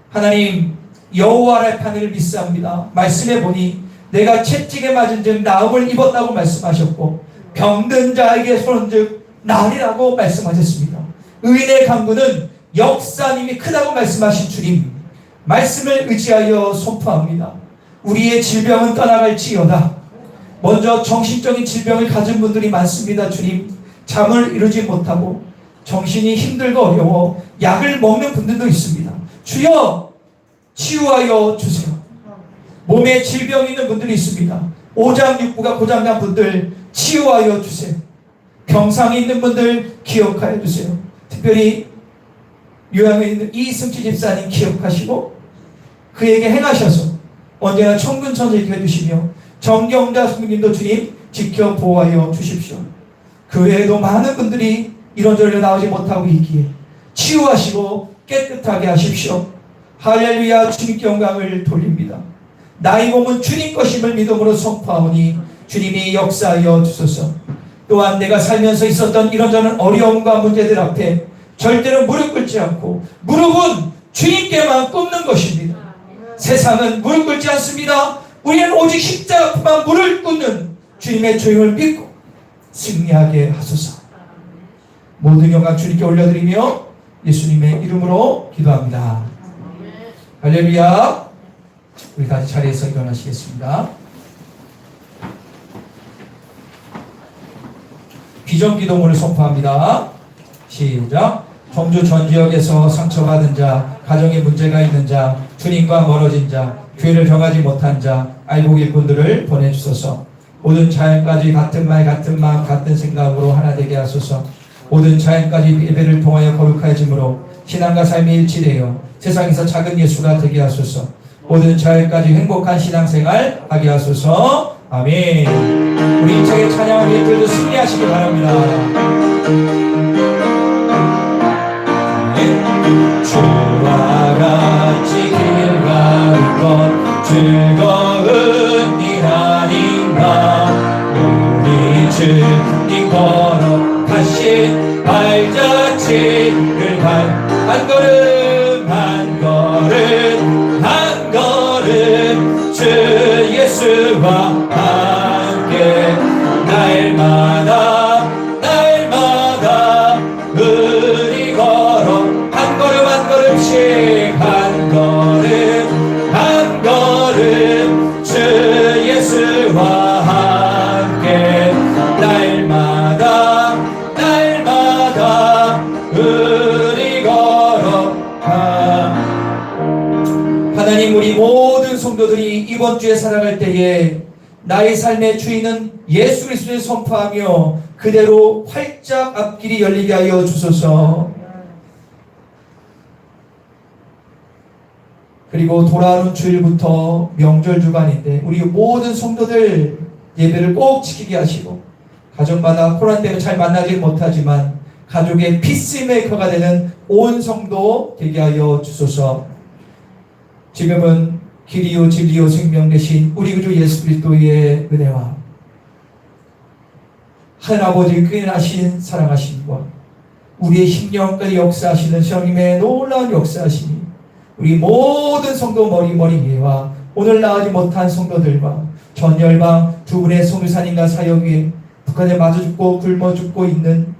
하나님 여호와의 판을 믿사옵니다. 말씀해 보니 내가 채찍에 맞은 즉 나음을 입었다고 말씀하셨고 병든 자에게 손은 즉 나으리라고 말씀하셨습니다. 의인의 강구는 역사님이 크다고 말씀하신 주님 말씀을 의지하여 선포합니다. 우리의 질병은 떠나갈지어다. 먼저 정신적인 질병을 가진 분들이 많습니다. 주님 잠을 이루지 못하고 정신이 힘들고 어려워 약을 먹는 분들도 있습니다. 주여 치유하여 주세요. 몸에 질병이 있는 분들이 있습니다. 오장육부가 고장난 분들 치유하여 주세요. 병상에 있는 분들 기억하여 주세요. 특별히 요양에 있는 이승치 집사님 기억하시고 그에게 행하셔서 언제나 천근천사케 해주시며 정경자 성님도 주님 지켜 보호하여 주십시오. 그 외에도 많은 분들이 이런저런 나오지 못하고 있기에 치유하시고 깨끗하게 하십시오. 할렐루야. 주님께 영광을 돌립니다. 나의 몸은 주님 것임을 믿음으로 선포하오니 주님이 역사하여 주소서. 또한 내가 살면서 있었던 이런저런 어려움과 문제들 앞에 절대로 무릎 꿇지 않고 무릎은 주님께만 꿇는 것입니다. 세상은 무릎 꿇지 않습니다. 우리는 오직 십자가 앞에만 무릎 꿇는 주님의 조임을 믿고 승리하게 하소서. 모든 영광 주님께 올려드리며 예수님의 이름으로 기도합니다. 할렐루야. 우리 다시 자리에서 일어나시겠습니다. 비전기도문을 선포합니다. 시작. 청주 전 지역에서 상처받은 자, 가정에 문제가 있는 자, 주님과 멀어진 자, 교회를 정하지 못한 자, 알곡일꾼들을 보내주소서. 모든 자연까지 같은 말, 같은 마음, 같은 생각으로 하나 되게 하소서. 모든 자연까지 예배를 통하여 거룩해짐으로 신앙과 삶이 일치되어 세상에서 작은 예수가 되게 하소서. 모든 자연까지 행복한 신앙생활 하게 하소서. 아멘. 우리 인생의 찬양을 위해 승리하시기 바랍니다. 주와 같이 길 가는 것 즐거운 일 아닌가. 우리 주님 걸어가신 발자취를 한 걸음 한 걸음 한 걸음 주 예수와 함께 날마다 날마다 우리 걸어 한 걸음 한 걸음씩 한 걸음 한 걸음 주 예수와 함께 날마다 날마다 우리 걸어가. 하나님 우리 모든 성도들이 이번 주에 살아갈 때에 나의 삶의 주인은 예수 그리스도를 선포하며 그대로 활짝 앞길이 열리게 하여 주소서. 그리고 돌아오는 주일부터 명절 주간인데 우리 모든 성도들 예배를 꼭 지키게 하시고 가정마다 코로나 때문에 잘 만나지 못하지만 가족의 피스메이커가 되는 온 성도 되게 하여 주소서. 지금은 길이요 진리요 생명 되신 우리 구주 예수 그리스도의 은혜와 하나님아버지 끈하신 사랑하심과 우리의 심령까지 역사하시는 주님의 놀라운 역사하심이 우리 모든 성도 머리머리와 오늘 나가지 못한 성도들과 전열방 두 분의 성교사님과 사역 위에 북한에 마주 죽고 굶어 죽고 있는